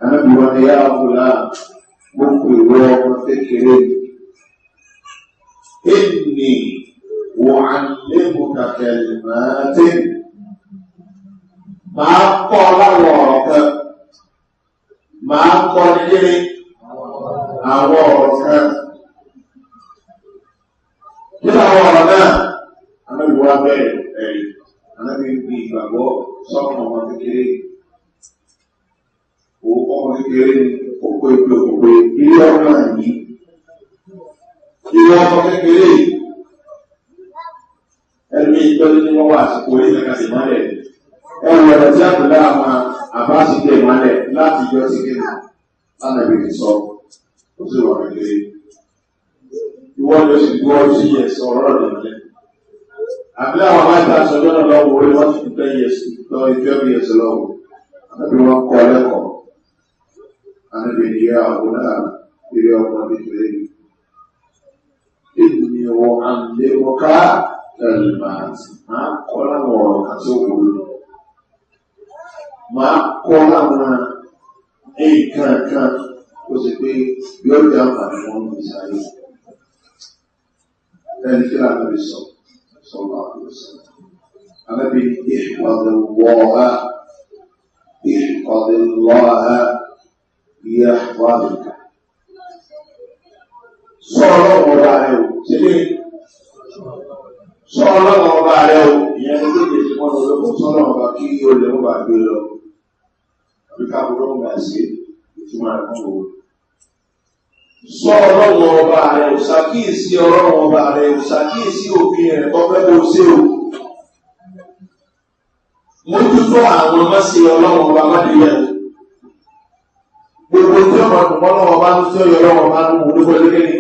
anábìwọ́n ni yá ọkùnlá gbogbo ìwọ ọmọ kékeré inni wa'allimuka kalimatin máa kọ́ láwọn ọ̀rọ̀ kan máa kọ́ nílé àwọn ọ̀rọ̀ kan kí láwọn ọ̀rọ̀ náà anábìwá bẹ̀rẹ̀ ẹ̀rí anábì ń fi ìgbàgbọ́ sọ́kùn ọmọ kékeré ọmọ kékeré òpó ìpè òpó ilé ọmọ yìí ilé ọmọ kékeré ẹni ìtọ́jú ní wọ́n wà àsìkò orí ìtàkàsì mọ́lẹ̀ ẹ̀rù ọ̀rọ̀ tí a kò dá àwọn àbáṣìkè mọ́lẹ̀ láti yọ sí kéde lánàbí ti sọ ó sì wà kékeré ìwọ́n ló sì gbọ́ sí ẹ̀sọ́ ọ̀rọ̀ rẹ̀ mọ́lẹ̀ àbí àwọn amáìta sọjọ́ náà lọ́wọ́ orí wọ́n ti fi 10 years lọ 12 years lọ́wọ́ àbí wọ́n kọ́ lẹ́kọ̀ọ́ àbí ìyá àwòrán ilé ọmọ kékeré ìdùnnú wọn àlè wọn ká ẹlẹ́màtì máa kọ́ láwọn ọ̀rọ̀ àti òwúrò máa kọ́ láwọn nǹkan kan ó sì pé yóò jẹ́ àǹfààní wọn ní ìsáré ẹni kí láti rí sọ́lá àkọsọ alábi ìpàdéwọ́ha ìpàdéwọ́ha ìyàwádìí sọ̀rọ̀ ọ̀rọ̀ rẹ̀ ò sílé sọ̀rọ̀ ọba rẹ̀ o ìyẹn tó kéde tí wọ́n lọ lọ́pọ̀ sọ́rọ̀ ọba kí ó lè mọ́ bà gbé lọ àbíká búrọ́ ọba sí ìtumọ̀ ẹ̀kọ́ o sọ̀rọ̀ ọba rẹ̀ o ṣàkíyèsí ọ̀rọ̀ ọba rẹ̀ o ṣàkíyèsí òfin rẹ̀ tó fẹ́ kó ṣe o mójútó àwọn mọ́sí ọlọ́run ọba mọ́dílẹ̀ o gbogbo tí ọmọ ọdún ọlọ́run ọba ń tí ó yọ ọlọ́run ọba ń mú olúkọ lẹ́gẹ́ni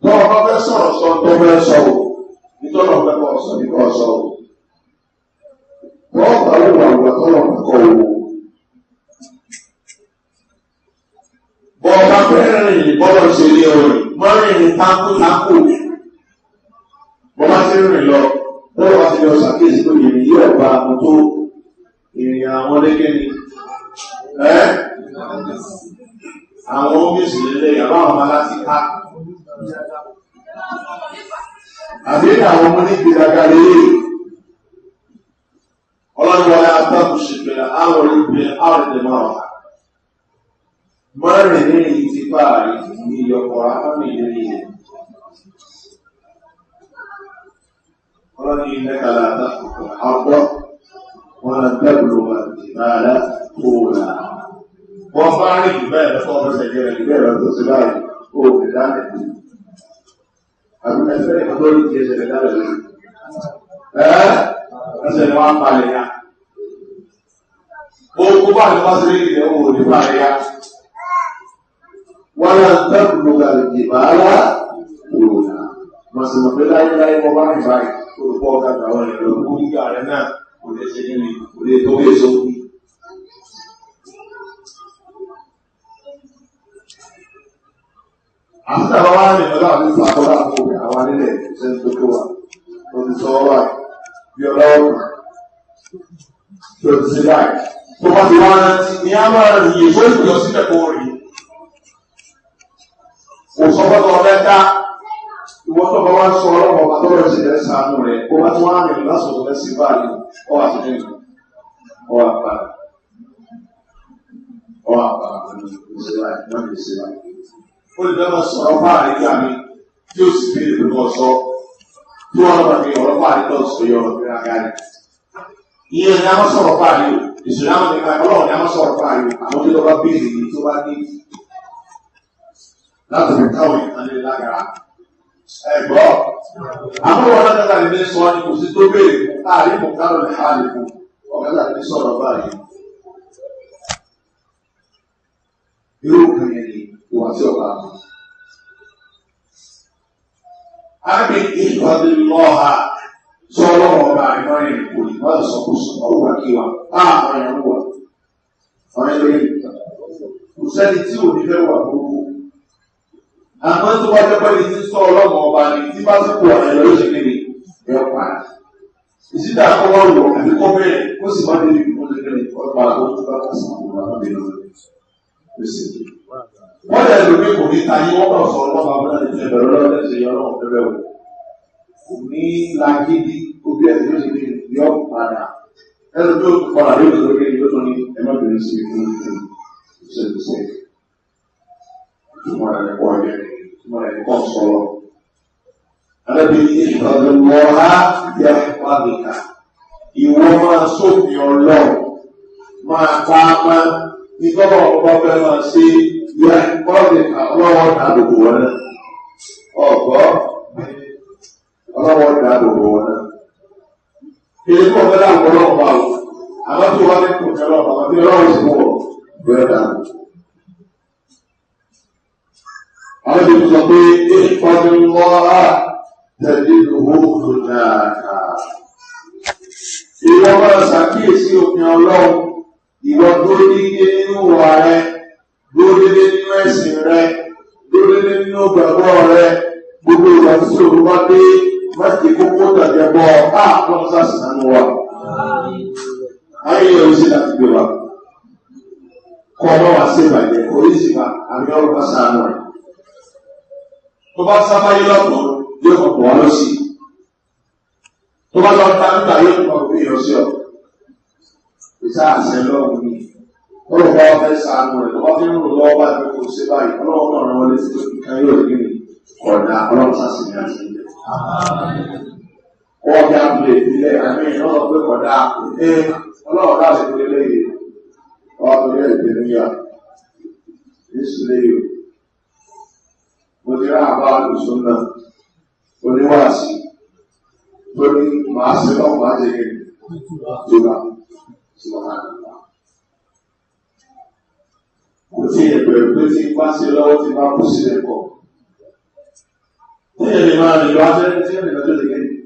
tó ọba fẹ́ sọ̀rọ̀ sọ tó fẹ́ sọ o nítorí ọ̀pẹ́ kọ́ ọ̀sọ̀ ní kọ́ ọ̀sọ̀ o wọ́n bá wíwà wà tọ́lọ̀ kọ́ o bọ́ ọba fẹ́rẹ̀ rìn bọ́lọ̀ ṣe lé ọ̀rìn mọ́rin ní tákù bọ́ bá ṣe rìn lọ bọ́lọ̀ wá sí lọ ṣàkíyèsí pé ìrìn yí ọ̀bá àwọn tó ìrìn àwọn lẹ́gẹ́ni àwọn omi ìsìnlẹ̀ àbáwọn ọmọ láti ká àbí àwọn ọmọ ní ìgbéraga lélẹ̀ ọlọ́dúnwọlé àtàkùnṣìpẹ̀ àwọn olùgbé àrẹ̀dẹ̀mọ́ra mọ́rin ní èyí ti fààrí ní ìyọkọ̀ àmì ìrìnlẹ̀ ọlọ́dún ilẹ̀kàlà àtàkùnkùn àpọ̀ wọn lọ tẹ́bùlù ìbára tóòrà wọ́n bá rí ìbẹ̀rẹ̀ lọ́pọ̀ ọ̀pọ̀sẹ̀ jẹ́rẹ̀ ìbẹ̀rẹ̀ tó ti láì ó fi dáadẹ̀ àbí ẹgbẹ́ ìgbàlódé ti ẹsẹ̀ dáadẹ̀ lórí ẹsẹ̀ ni wọ́n palẹ̀ ya ogun bá ní wọ́n sí rí ilẹ̀ owó ní palẹ̀ ya wọ́n lọ tẹ́bùlù ìbára tóòrà mọ̀sílọ̀ pé láyé wọ́n bá ní báyìí olùkọ́ ọ̀gá àwọn ènìyàn olùkọ́ gíga rẹ̀ náà kò lè ṣe nínú kò lè tó wé sókú. Àti àwọn wá ní ọlá àti ìfàkọ́lá fún àwọn nílẹ̀ ìṣẹ́ tó kó wa tó ti sọ wá bí ọlọ́wọ́ tó ti ṣe báyìí. Tó bá ti wá rántí ní a máa rí èso ìpìlọ sílẹ̀ kó rí. Kò sọ fọ́tọ̀ ọ̀lẹ́ta ìwọ́n tó bá wá sọ ọlọ́pàá bá tọ́rọ ìṣẹ̀lẹ̀ sàánú rẹ̀ kó bá tí wọ́n á rìn lásòtò lẹ́sìn báyìí ọwà sí nínú ọwà àpàdà ìṣẹ̀lẹ̀ wọ́n lè ṣe báyìí. Ó lè dẹ́mọ̀ sọ̀rọ̀ fáàrí kí a mi tí ó sì fi ìlú lọ sọ tí wọ́n lọ́pàá fi ọ̀rọ̀ fáàrí tó sọ yọ ọ̀rọ̀ fún agáyé. Ìyẹn ni a máa sọ̀rọ̀ fáàrí o, ìṣẹ̀lẹ̀ àwọn ìgbà ọlọ́run ni a máa sọ̀rọ̀ fáàrí o, àwọn tí lọ́pàá bí ìrìn tó bá ní láti fi káwọn ìkànnì lágara. Ẹ̀gbọ́, àwọn ọ̀rọ̀ dáadáa lè ní sọ ní kò sí tó béèrè fún káàrí mọ̀ kárọ̀ lè hálì fún ọ̀gádà ní sọ̀rọ̀ báyìí. Irú kan yẹn ni ìwà tí ọba mọ̀. Ábí ìfọdí lọ́ha sọ ọlọ́wọ́ ọba àríwáyé kò ní wọ́n sọ kó sọ ọwọ́ kíwa àwọn ẹ̀rọ wà. ọ̀rẹ́ lórí kò sẹ́ni tí ò ní fẹ́ wà gbogbo àmọ́ tó bá jẹ́ pẹ́lú tí sọ ọlọ́mọ ọba ni tí bá sì kó ọ̀rẹ́ lọ lóṣè kéde ẹ̀ pa ìsídà kọ́wọ́ lọ àbí kọ́ bẹ́ẹ̀ kó sì má dé ibi tó kéde ọ̀pá àwọn tó bá kà sí àwọn ọba bẹ́ẹ̀ lọ wọ́n lè lómi kò ní tayé wọ́n bá sọ ọlọ́mọ ọba náà ti bẹ̀rẹ̀ lọ́wọ́ ẹ̀sẹ̀ yọ ọlọ́mọ bẹ́ẹ̀ wò kò ní lágídí obi ẹ̀sẹ̀ ló ṣe kéde yọ padà ẹ̀rọ tó padà lórí ìdókè yóò tó ní ẹ̀mọ́bìnrin sí ìlú ìṣẹ̀lẹ̀ ìtumọ̀ rẹ̀ pọ̀ yẹn ìtumọ̀ rẹ̀ pọ̀ sọ̀rọ̀. Alábi ìfọ̀dùnmọ́ra yẹ wàdùkà. Ìwọ máa sófin ọlọ́run máa pa á má ìtọ́wọ̀ ọba fẹ́ máa ṣe yẹ wàdùkà ọlọ́wọ́ dàbòbò wọn náà. Ọ̀gbọ́ ọlọ́wọ́ dàbòbò wọn náà. Kìí kọ́ fẹ́ láwọn ọlọ́run bá wò. Àwọn tí wọ́n ti kùn jẹ́ ọlọ́run àti ọlọ́run sì wọ̀ bẹ́ẹ̀ dàbò. Àwọn ìlú sọ pé ìfọdún lọ́ra tẹ̀lé owó náà. Ìwọ máa ṣàkíyèsí òfin ọlọ́run, ìwọ dúró dédé nínú ìwà rẹ, dúró dédé nínú ẹ̀sìn rẹ, dúró dédé nínú ìgbàgbọ́ rẹ, gbogbo ìgbà tí òun bá dé, má ti kókó tàjẹ́ bọ́ àpọ́n sásìnánú wa. Ayé yẹn ò sí láti gbé wa. Kọ́ ọmọ wa sí ìbàjẹ́, oríṣìí wa, àmì ọ̀rọ̀ bá sàánú rẹ̀. Tó bá sábáyé lọ́pọ̀ yóò kọ̀kọ̀ wá lọ sí. Tó bá lọ ta nígbà yóò kọ̀ bí yọ sí ọ. Ìsá àṣẹ lọ́wọ́ ni. Ọlọ́run bá fẹ́ sàánú rẹ̀ tó bá fi ń rò lọ́wọ́ bá ìfẹ́ kò sí báyìí. Ọlọ́run náà rán wọlé sí ìkan yóò rí ní ọ̀dà ọlọ́run sásì ní àṣẹ ilẹ̀. Wọ́n bí abúlé ìpínlẹ̀ àmì ìrànlọ́ pé kọ̀dá ọlọ́run láti fi lé yìí. Wọ́n tó lé ìpè níyà. Yéṣu lé yìí. Mo ti rá àbá àlùsùn náà. Oníwàásí. Tó ní màá sí lọ́wọ́ máa jẹ́ kí tó bá sí wàhálà nípa. Kò tí ìbẹ̀rù pé tí bá sí lọ́wọ́ tí bá kú sílẹ̀ pọ̀. Tí èdè máa rìn lọ afẹ́rẹ́ tí èdè lọ́jọ́ lè gẹ́gẹ́.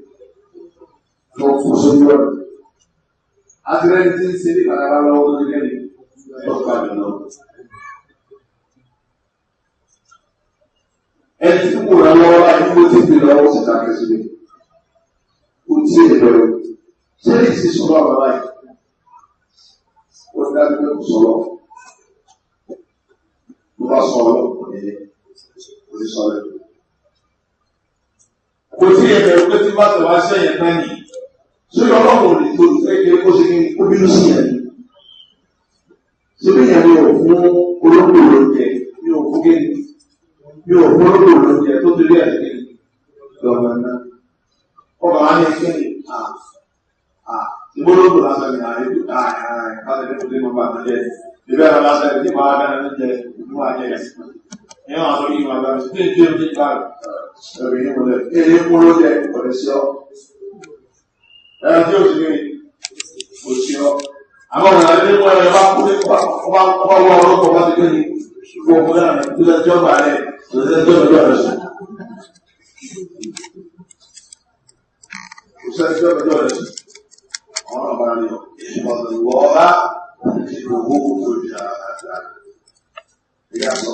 Lọ kò sójú ọ̀rọ̀. Àtìrẹ́ni tí ń ṣe ní kàkàrà lọ́wọ́ tó lè gẹ́gẹ́ lọ́pàá mi lọ. Ẹni tí kò rán lọ́wọ́ láti kó tí gbé lọ́wọ́ sí ìtàkẹ́ sílẹ̀. Kò tí ìbẹ̀rù. Ṣé lè ṣe sọ́rọ̀ àbábá yìí? Ó dájú pé kò sọ́rọ̀. Ló bá sọ ọlọ́pọ̀ kò ní sọ́rọ̀. Kò tí ìbẹ̀rù pé tí bá tẹ̀wá sẹ́yìn náà nì. Ṣé ọlọ́pọ̀ ò lè tó fẹ́ kí ó ṣe kí ó bínú sí yẹn? Ṣé bí yẹn ni ò fún olóògbé lóúnjẹ ní òkú gẹ́gẹ́? Yóò fún olóògbé lóúnjẹ tó ti rí ẹ̀sìn lọ́wọ́ náà. Ọba wa ní ẹgbẹ́ ni ìgbólógbò lásán ni ààrẹ tó ká ààrẹ tó dé mọ́ bá jẹ́ ìbẹ́ ẹ̀rọ lásán ní ìmọ̀ agbára ní jẹ ìlú ayé rẹ̀. Ní wọn àtọ́ yìí wọn agbára sí ní ìjẹ́ ojú ìgbà ẹ̀rọ yìí wọlé èyí kú ló jẹ ìkọ̀lẹ̀ sí ọ. Ẹ̀rọ tí ó sì ní kò sí ọ. Àwọn ọ̀nà ilé wọn ẹ̀rọ bá kú ní ọba wọ ọlọ́pọ̀ bá ti gbé ní gbogbo náà tó lẹ́jọ́ gbà rẹ̀ tó lẹ́jọ́ gbà rẹ̀ sùn. Sẹ́jọ́ ọjọ́ rẹ̀ ọ̀rọ̀ bá ní ìwọ̀lọ́wọ́lá ìgbòho tó jà àdára. Ìyá sọ,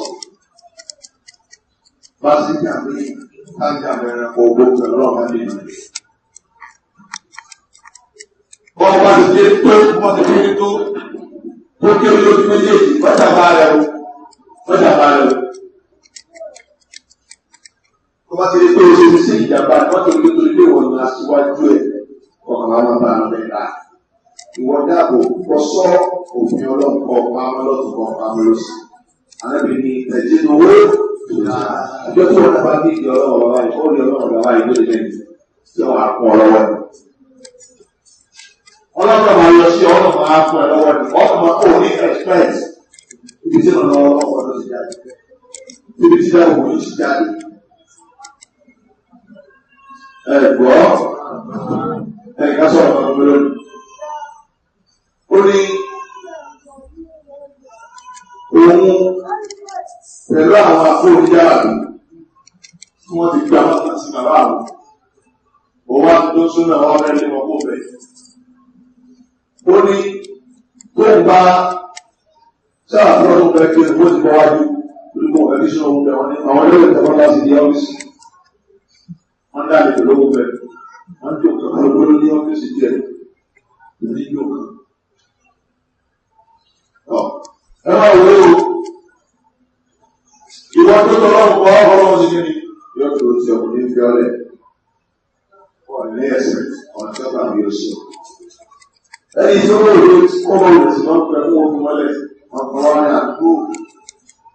bá sí jàmbé, tájà bẹ̀rẹ̀ ọgbó pẹ̀lú ọ̀rọ̀ ní ìlú. Wọ́n bá ti dé pé wọ́n ti dé tó kí olóòtú méjèèjì pẹ́jà bá rẹ̀ o. Tó bá ti rí pé oṣù sí ìjàmbá wọ́n tó gbé torí pé wọ́n ní aṣíwájú ẹ̀ ọkàn àwọn bá ń bẹ̀ dá. Ìwọ dáàbò kọ sọ òfin ọlọ́pọ̀ pamọ́ lọ́tún kan pamọ́ lọ́sí. Àlẹ́bí ni ẹ̀jẹ̀ ní owó ìjọ tí wọ́n dábàá ní ìdí ọlọ́wọ́ bàbá yìí, ó rí ọlọ́wọ́ bàbá yìí lóde lẹ́yìn tí wọ́n á kún ọ lọ́wọ́. Ọlọ́pàá máa yọ sí ọlọ́pàá máa kún ẹ lọ́wọ́ ni, ọlọ́pàá kò ní expect ibi tí wọ́n lọ́wọ́ ọkọ̀ ló ti jáde. Ibi tí dáàbò kò ní ti jáde. Ẹ̀gbọ́ ẹ̀ka sọ̀rọ̀ ọ̀gbọ̀n lónìí. Ó ní òun pẹ̀lú àwọn akóòdíjára tí wọ́n ti gbà mọ́ta sí bàbá àwọn. Òun wá tó súnà wọ́n rẹ̀ lé wọn kó bẹ̀. Ó ní tó ń bá sáà tó ọdún bẹ́ẹ̀ kí wọ́n ti bọ́ wájú olùkọ́ ẹbí sọ ohun bẹ́ẹ̀ wọ́n ní àwọn ilé ìtọ́wọ́n láti di ọ́fíìsì wọ́n dá àlejò lówó bẹ́ẹ̀ wọ́n tó kàn án lórí ní ọ́fíìsì díẹ̀ ní ìlú kan. ẹ máa wọlé o ìwọ́n tó tọ́lọ́run kọ́ ọlọ́run sí kíni yóò tó ti ọkùnrin fi ọlẹ̀ wọ́n ní ẹ̀sẹ̀ ọ̀nà tí ó bá mi ò ṣe. ẹni tó wọ́n lè kọ́ ọ̀rọ̀ tí wọ́n pẹ̀ fún ogun mọ́lẹ̀ ọkọ̀ wọn ní àdúgbò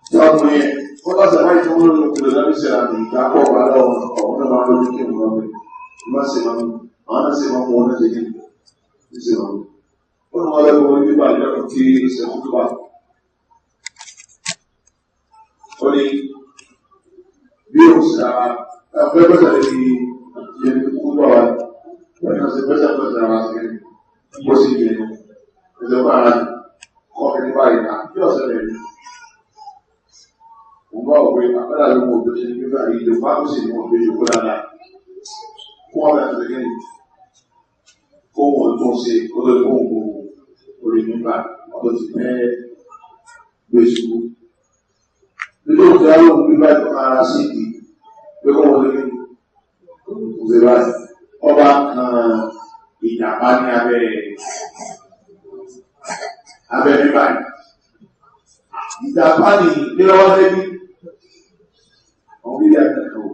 tí ọkùnrin yẹn wọ́n bá sàmáì tó wọ́n lè kúrò lọ́bí sí àmì ìdápọ̀ wà lọ́wọ́ ọ̀hún náà máa lójú kí wọ́n lọ́wọ́ ìmọ̀ sí wọn àwọn náà sì máa mú wọn láti kíni ní sí wọn. ó ní wọn lẹ́kọ̀ọ́ nígbà ìjọba tí ìṣẹ̀kú tó bá ó ní bí o sá ẹgbẹ́ bẹ́sẹ̀ lè fi yẹn kú bọ̀ wá wọ́n yàn sí bẹ́sẹ̀ bẹ́sẹ̀ ara sí bó sì yẹ ẹ̀jẹ̀ bá ara kọ́ ẹni báyìí náà bí ọ̀sẹ̀ lè rí. mo bá òwe àbẹ́là ló mọ òbí ṣe ní bíbá yìí lè má kó sì mọ òbí ṣòkó dáadáa kó wọ́n bẹ̀rẹ̀ sí kíni kó wọ́n tó ṣe kó lè kó wọ́n orí nígbà ọ̀tọ̀ ti fẹ́ gbé ṣubú. Nínú ìjọ àwọn òbíbá ìtọ́ka ara sí ìdí pé kọ́ wọ́n lé òṣèré báyìí. Ọba kan ìjàpá ní abẹ́ bíbá yìí. Ìjàpá ní ìlọ́wọ́ lẹ́bí. Àwọn bíbí àgbẹ̀kọ̀ wò.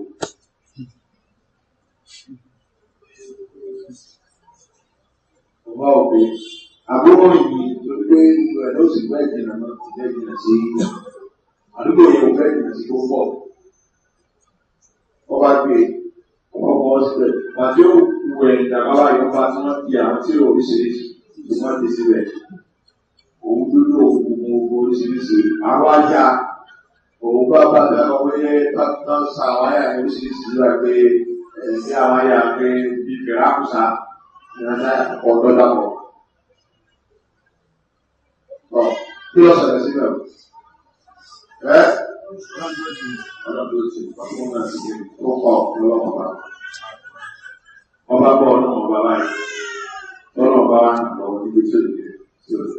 Ọba òbí àbúrò yìí tó gbé ìlú ẹ̀ ló sì gbẹ́ ìjìnà náà ti jẹ́ ìjìnà sí ìyá. Àdúgbò yẹn ò fẹ́ ìrìnà sí tó pọ̀. Wọ́n bá gbé ọkọ̀ síbẹ̀. Pàdé òkú ẹ̀ ìdàgbàwá ìjọba tí wọ́n fi àwọn tí oríṣiríṣi tí wọ́n ti síbẹ̀. Òun dúdú òkú oríṣiríṣi. Àwọn ajá òun bá bá dáná pé bá sa àwọn ayà oríṣiríṣi lóra pé ẹ̀sìn àwọn ayà pé bí fèrè àkùsà ìrìnàjò ọ̀dọ́ dàpọ̀. Kí ló ṣẹlẹ̀ síbẹ̀? Ọba bọ̀ ọ̀nà ọba báyìí tọ́nà ọba wà nà lọ́wọ́ níbi tí ó lè tí ó lè.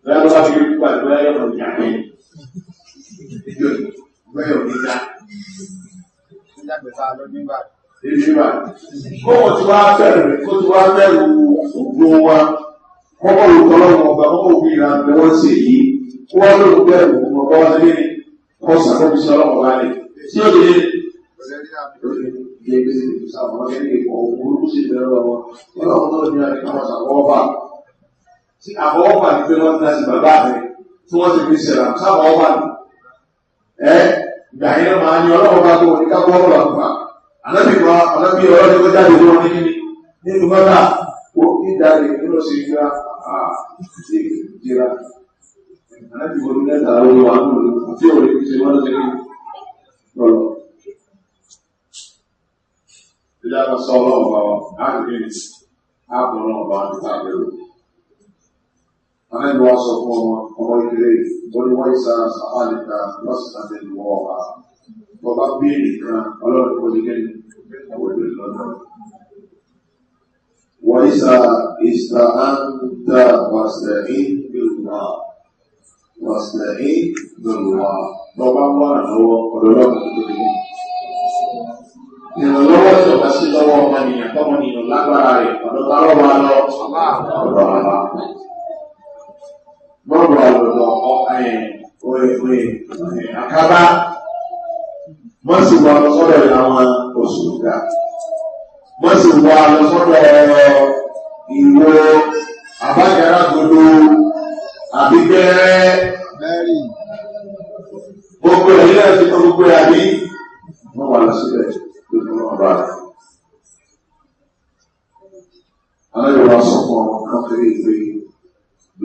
Bẹ́ẹ̀ ló bá fi rí pàdé bẹ́ẹ̀ yọ̀nà ìyá mi. Bẹ́ẹ̀ ò ní dá. Kó wọ́n ti wá bẹ̀rẹ̀ kó ti wá bẹ̀rù ògbó wa. Kọ́kọ́ ló tọ́lọ́wọ́ ọba kọ́kọ́ òbí ìlànà ni wọ́n ṣe yìí. Wọ́n ló ń bẹ̀rù ọba wá sí ní kọ́ sàkóbi sí ọlọ́wọ́ wá ní. Tí ó lè yẹ kí ṣe sàwọn ẹni ọ̀gbọ̀n sí bẹ̀rù ọmọ. Ọlọ́run náà ní àdéhùn àwọn sàkọ́ọ́bà. Tí àkọ́ọ́bà ní pé wọ́n ń dá sí bàbá rẹ̀ tí wọ́n ti fi ṣẹlẹ̀ sábàọ́bà ní. Ìgbà yẹn máa ní ọlọ́wọ́ bá tó ní ká bọ́ ọ̀rọ̀ àgbà. Ànábì ọlọ́dún tó jáde lọ́wọ́ ní kíni nínú mọ́tà ó ní ìdáre nínú sí ìgbà ìjìra. Ànábì wọlé mẹ́ta lórí wa nínú àti òní fi ṣe wọ́n lọ́sẹ̀ ní lọ́lọ́. Ìjà kan sọ ọlọ́run bá wa láti bí ní ààbò náà bá ní tàbẹ̀rù. Ànábì wa sọ fún ọmọ ìdílé ìbọn wọ́n ìsà sàhálìkà lọ́sàn-án nínú ọ̀hà. Bọ́bá bí nìkan ọlọ́run kò ní kẹ́ni àwọn ìlú lọ́dọ̀. Wọ́n ìsà ìsàáńtà wàsẹ̀yìn bìlùwà. Wàsẹ̀yìn bìlùwà. Bọ́bá wà lọ́wọ́ ọ̀dọ́lọ́run tó tóbi. Ìrànlọ́wọ́ ìjọba sí lọ́wọ́ ọmọnìyàn tọ́mọnìyàn lágbára rẹ̀ ọ̀dọ́ bá lọ́wọ́ lọ ọ̀dọ́ àbá. Bọ́ọ̀lù àlọ́dọ̀ àkábá. Wọ́n sì wọ́n lọ sọ́dọ̀ àwọn oṣù ìgbà. Wọ́n sì wọ́n lọ sọ́dọ̀ ìwò àbájára gbogbo àbígbẹ́rẹ́. Gbogbo ẹ̀ yíyá ti kọ́ gbogbo ẹ̀ àbí. Wọ́n wà lọ síbẹ̀ lójú ọba rẹ̀. Aláyọ̀ wá sọ fún ọmọ kan pé ìwé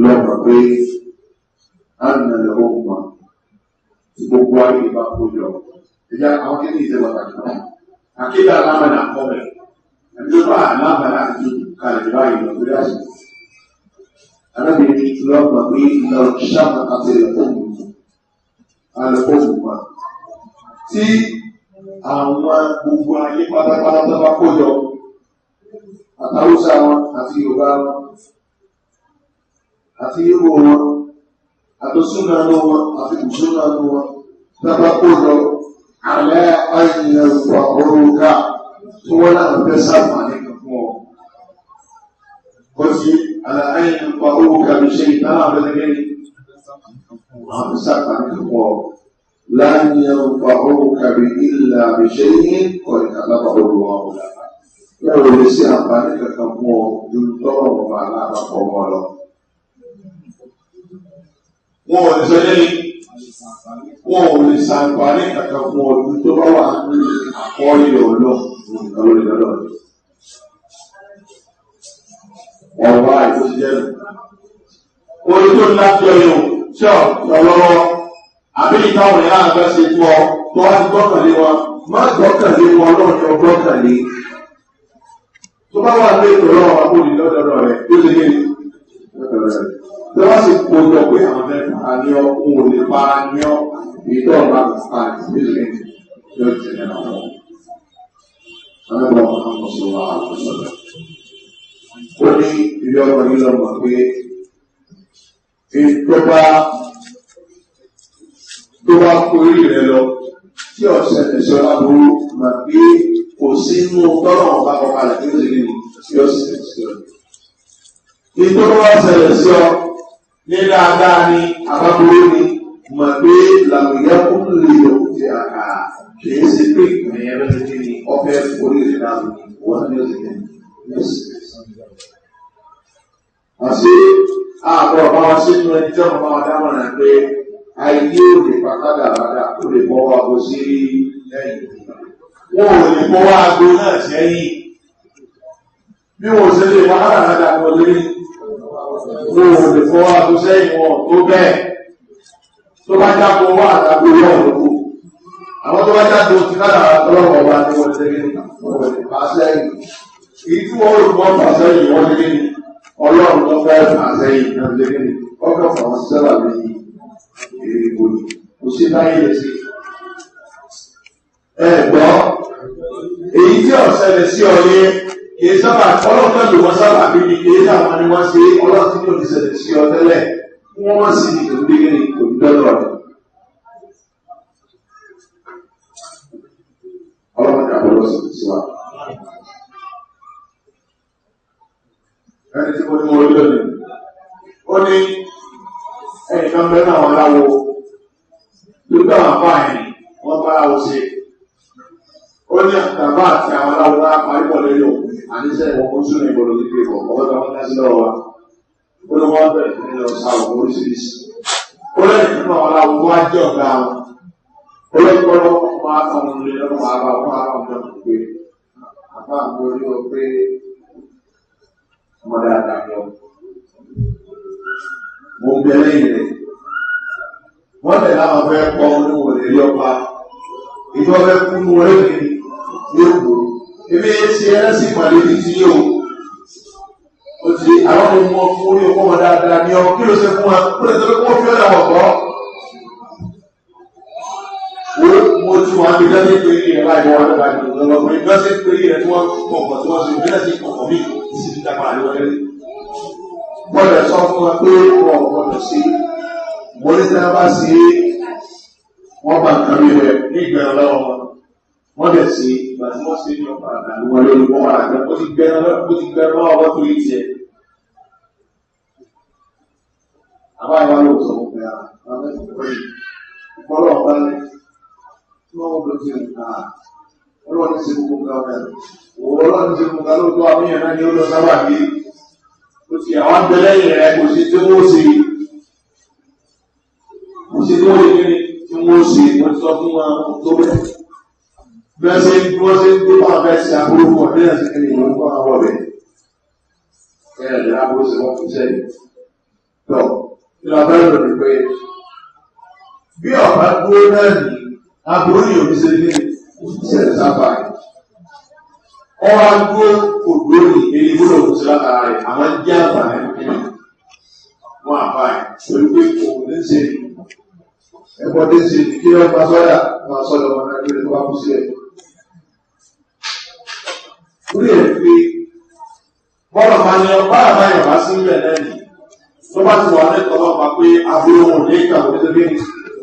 lọ́gbà pé á nà lọ́wọ́ mọ́ tí gbogbo ayé bá kó jọ. Ìjà àwọn kí ní ìṣe pàtàkì náà. Akéde alámàdà kọ́ bẹ̀. Ẹ̀dọ́gba alámàdà àti kàlẹ̀ báyìí lọ sí àṣìkò. Arábìnrin lọ́gbà pé lọ ṣàmà àti alẹ́kọ̀ọ́ mọ́. Tí àwọn gbogbo ayé pátápátá tó bá kó jọ, àtàrúsá wọn àti Yorùbá wọn, àti Ìgbò wọn, àtúnṣúná ló wọn àti ìṣúná ló wọn tábà kó lọ alẹ́ àyìnlẹ̀ ìwà orúkà tí wọ́n náà fẹ́ sàmàlẹ́ fún ọ. ó ti alẹ́ àyìnlẹ̀ ìwà orúkà bí ṣe ìdáná abẹ́lẹ́gẹ́ ni wọ́n fẹ́ sàmàlẹ́ fún ọ. láyìn ìwà orúkà bí ilà bí ṣe yí kọ́ ìkàlábà olùwà ọ̀la. wọ́n ò lè ṣe àǹfààní kankan fún ọ ju tọ́rọ̀ ọmọ aláàbàkọ́ ọmọ lọ. wọ́n ò lè sọ lẹ́yìn wọ́n ò lè ṣàǹfààní kankan fún ọdún tó bá wà ní àkọọ́lẹ̀ ọlọ́ lórí lọ́dọ̀. wọ́n wá ìfòsíjẹ́ rẹ̀. orí tó ń láti ọyọ̀ tí ọ̀ lọ́wọ́ àbí ìtàwọn ìyá àgbà ṣe fún ọ tó wá ti gbọ́kànlé wọn má gbọ́kànlé wọn lọ́wọ́ ni ọ gbọ́kànlé. tó bá wà ní ètò ọlọ́wọ́ àbúrò lọ́dọ̀ rẹ̀ tó ṣe kéde lọ́dọ̀ rẹ̀. tí wọ́n sì kó jọ pé àwọn mẹ́ta ní ọ ń wò lè para ní ọ ìtọ́ ọ̀gá àti ìbílẹ̀ yóò tẹ̀lé àwọn ọmọ. Alábọ̀ àwọn sọ̀rọ̀ àwọn sọ̀rọ̀. Ó ní ilé ọmọ yìí lọ́mọ pé tó bá kó orí rẹ lọ tí ọ̀sẹ̀ ẹ̀ṣọ́ láburú mà pé kò sí inú tọ́lọ̀ ọ̀bá kọkalẹ̀ tó ṣe kíni tí ó sì sí ọ. Nítorí wọ́n ṣẹlẹ̀ sí ọ ní dáadáa ní àbábúrú ni mà pé làwùyẹ́ kún lè yọ ti àkà kìí ṣe pé ìpìlẹ̀ ẹ̀rọ ti kí ni ọ̀fẹ́ orí rẹ̀ náà wọ́n ní ọ̀sẹ̀ kí ni ó sì àṣé àbọ̀ ọ̀bá wọn sínú ẹni tí wọ́n bá wọn dámọ̀ náà pé ayé ò lè pàtàkì àbádà ó lè bọ́ wa kó sí lẹ́yìn. Wọ́n ò lè bọ́ wa ago náà sẹ́yìn. Bí wọ́n ṣe lè pàtàkì àbádà kọ́ lé wọ́n ò lè bọ́ wa ago sẹ́yìn wọn tó bẹ́ẹ̀. Tó bá jáko wá àtàkó wọ́n lóko. Àwọn tó bá jáko ti ká dàrá tọ́lọ́wọ́ wa ní wọ́n ṣe kéde wọ́n lè pa sẹ́yìn. Èyí tí wọ́n rò wọ́n fà sẹ́yìn wọ́n ṣe kéde. Ọlọ́run tó fẹ́ fà sẹ́yìn náà ṣe kéde. Ọkọ̀ fà wọ́n sẹ́lá lẹ́yìn. Kò sí láyé lè sí. Ẹ̀gbọ́, èyí tí ọ̀sẹ̀lẹ̀ sí ọyẹ, kìí sábà ọlọ́pẹ́ lò wọ́n sábà bí i kìí sáwọn ni wọ́n ṣe ọlọ́tí ní òdìsẹ̀lẹ̀ sí ọ tẹ́lẹ̀, wọ́n wọ́n sì ní ìgbégbé òdìdọ́lọ̀ rẹ̀. Ọlọ́pẹ́ àbọ̀lọ́ sí wa. Ẹni tí mo ní mo rí lónìí, ó ní ẹnìkan bẹ́ẹ̀ náà wọ́n láwo lókè àwọn afáàyàn wọ́n bá láwo ṣe ó ní àtàbà àti àwọn aláwo náà parí pọ̀ lórí òkú àníṣe ìwọ̀n kó sún ní ìbọ̀lù ní pípọ̀ ọwọ́ tó wọ́n dá sí lọ́wọ́ wa ó ní wọ́n bẹ̀rẹ̀ sí ní lọ sá òkú oríṣiríṣi ó lẹ́yìn nínú àwọn aláwo tó wá jẹ́ ọ̀gá wọn ó lẹ́yìn kọ́ lọ́wọ́ máa tán wọn lé lọ́wọ́ máa bá wọn àwọn ọmọ náà pé àbá àmọ́ orí wọn pé ọmọdé àdàgbọ́ mo ń bẹ lẹ́yìn rẹ̀ wọ́n tẹ̀ láwọn fẹ́ pọ̀ oníwò lè rí ọpa ìjọ fẹ́ kú mú orí kìíní yóò gbò ebi ṣe ẹlẹ́sìn ìpàdé ní ti yóò ó ti àwọn ọmọ fún orí ọkọ̀ wọn dáadáa ní ọ kí ló ṣe fún wa ó lè tẹ́lẹ̀ kó fi ọ̀dà wọ̀ gbọ́ mo ti wọ́n fi dájú pé ilẹ̀ láì wọ́n lọ́ba ìgbọ̀ngàn pé gbọ́sẹ̀ pé ilẹ̀ tí wọ́n kọ̀ọ̀kan tí wọ́n ṣe ìgbésẹ̀ sí kọ̀ọ̀kan bí ìsìn ìdàpọ̀ àríwọ̀ lẹ́rí wọ́n lè sọ fún wa pé wọ́n gbọ́dọ̀ sí wọ́n ní sẹ́yìn bá sí wọ́n bá nǹkan rí rẹ̀ ní ìgbẹ̀rún lọ́wọ́ wọn wọ́n lè sí ìgbà tí wọ́n sí ní ọ̀pá àdàlù wọn lórí wọ́n wà láti ó ti gbẹ̀rún lọ́wọ́ wọ́n tó yí tiẹ̀. àbáyọ̀ ló sọ fún mi àwọn ẹ̀kọ́ yìí ìfọ́lọ́ ọ̀pá lẹ̀ tí wọ́n wọ́n ti rìn ká ọlọ́run ti ṣe gbogbo nǹkan ọ̀rẹ́ ọlọ́run ti ṣe gbogbo nǹkan lóòótọ́ àwọn èèyàn náà ni ó lọ sábà bí ó ti àwọn abẹ́lẹ́yìn rẹ̀ kò sí tí wọ́n ṣe kò sí tí wọ́n lè kéré tí wọ́n ṣe wọ́n sọ fún wọn tó bẹ̀. bí wọ́n ṣe ń gbé wọn bẹ́ẹ̀ ṣe àbúrò pọ̀ bí wọ́n ṣe kéde ìwọ̀n fún àwọn ọ̀bẹ. ẹ̀rẹ̀ lè àbúrò ṣe wọ́n fi sẹ́yìn. tọ́ ìlú abẹ́rẹ́ lò ní pé bí ọ̀bá dúró náà ní àbúrò ní òbí ṣe ní ìṣẹ̀lẹ̀ sábà yìí. ọ̀rọ̀ àdúró kò dúró ní èyí gbọ́dọ̀ kò sí látara rẹ̀ àwọn jẹ́ àǹfààní wọn àbáyé pẹ̀lú pé òun ní ṣe ẹ̀kọ́ tí ń ṣe kí wọ́n gba sọ́dà wọn sọ́dọ̀ wọn náà lórí tó bá kú sílẹ̀. orí ẹ̀ pé bọ́lá máa ní ọba àbáyọ̀ wá sí ilẹ̀ náà nì tó bá ti wà lẹ́tọ̀ọ́ náà máa pé aburú wọn ní ìka òní tó bí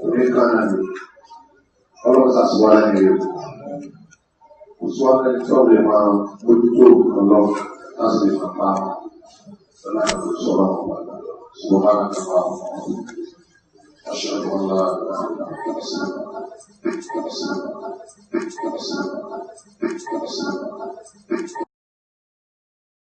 òní kan náà ni ọlọ́pàá sàṣìwá láyé rẹ̀ kò sí wá lẹ́ni tí ọ̀rẹ́ máa mójútó nǹkan lọ láti lè fapá lọ́la ìlú sọ̀rọ̀ àwọn ọ̀gá ṣùgbọ́n bá kàkà bá wọn. أشهد أن لا إله إلا الله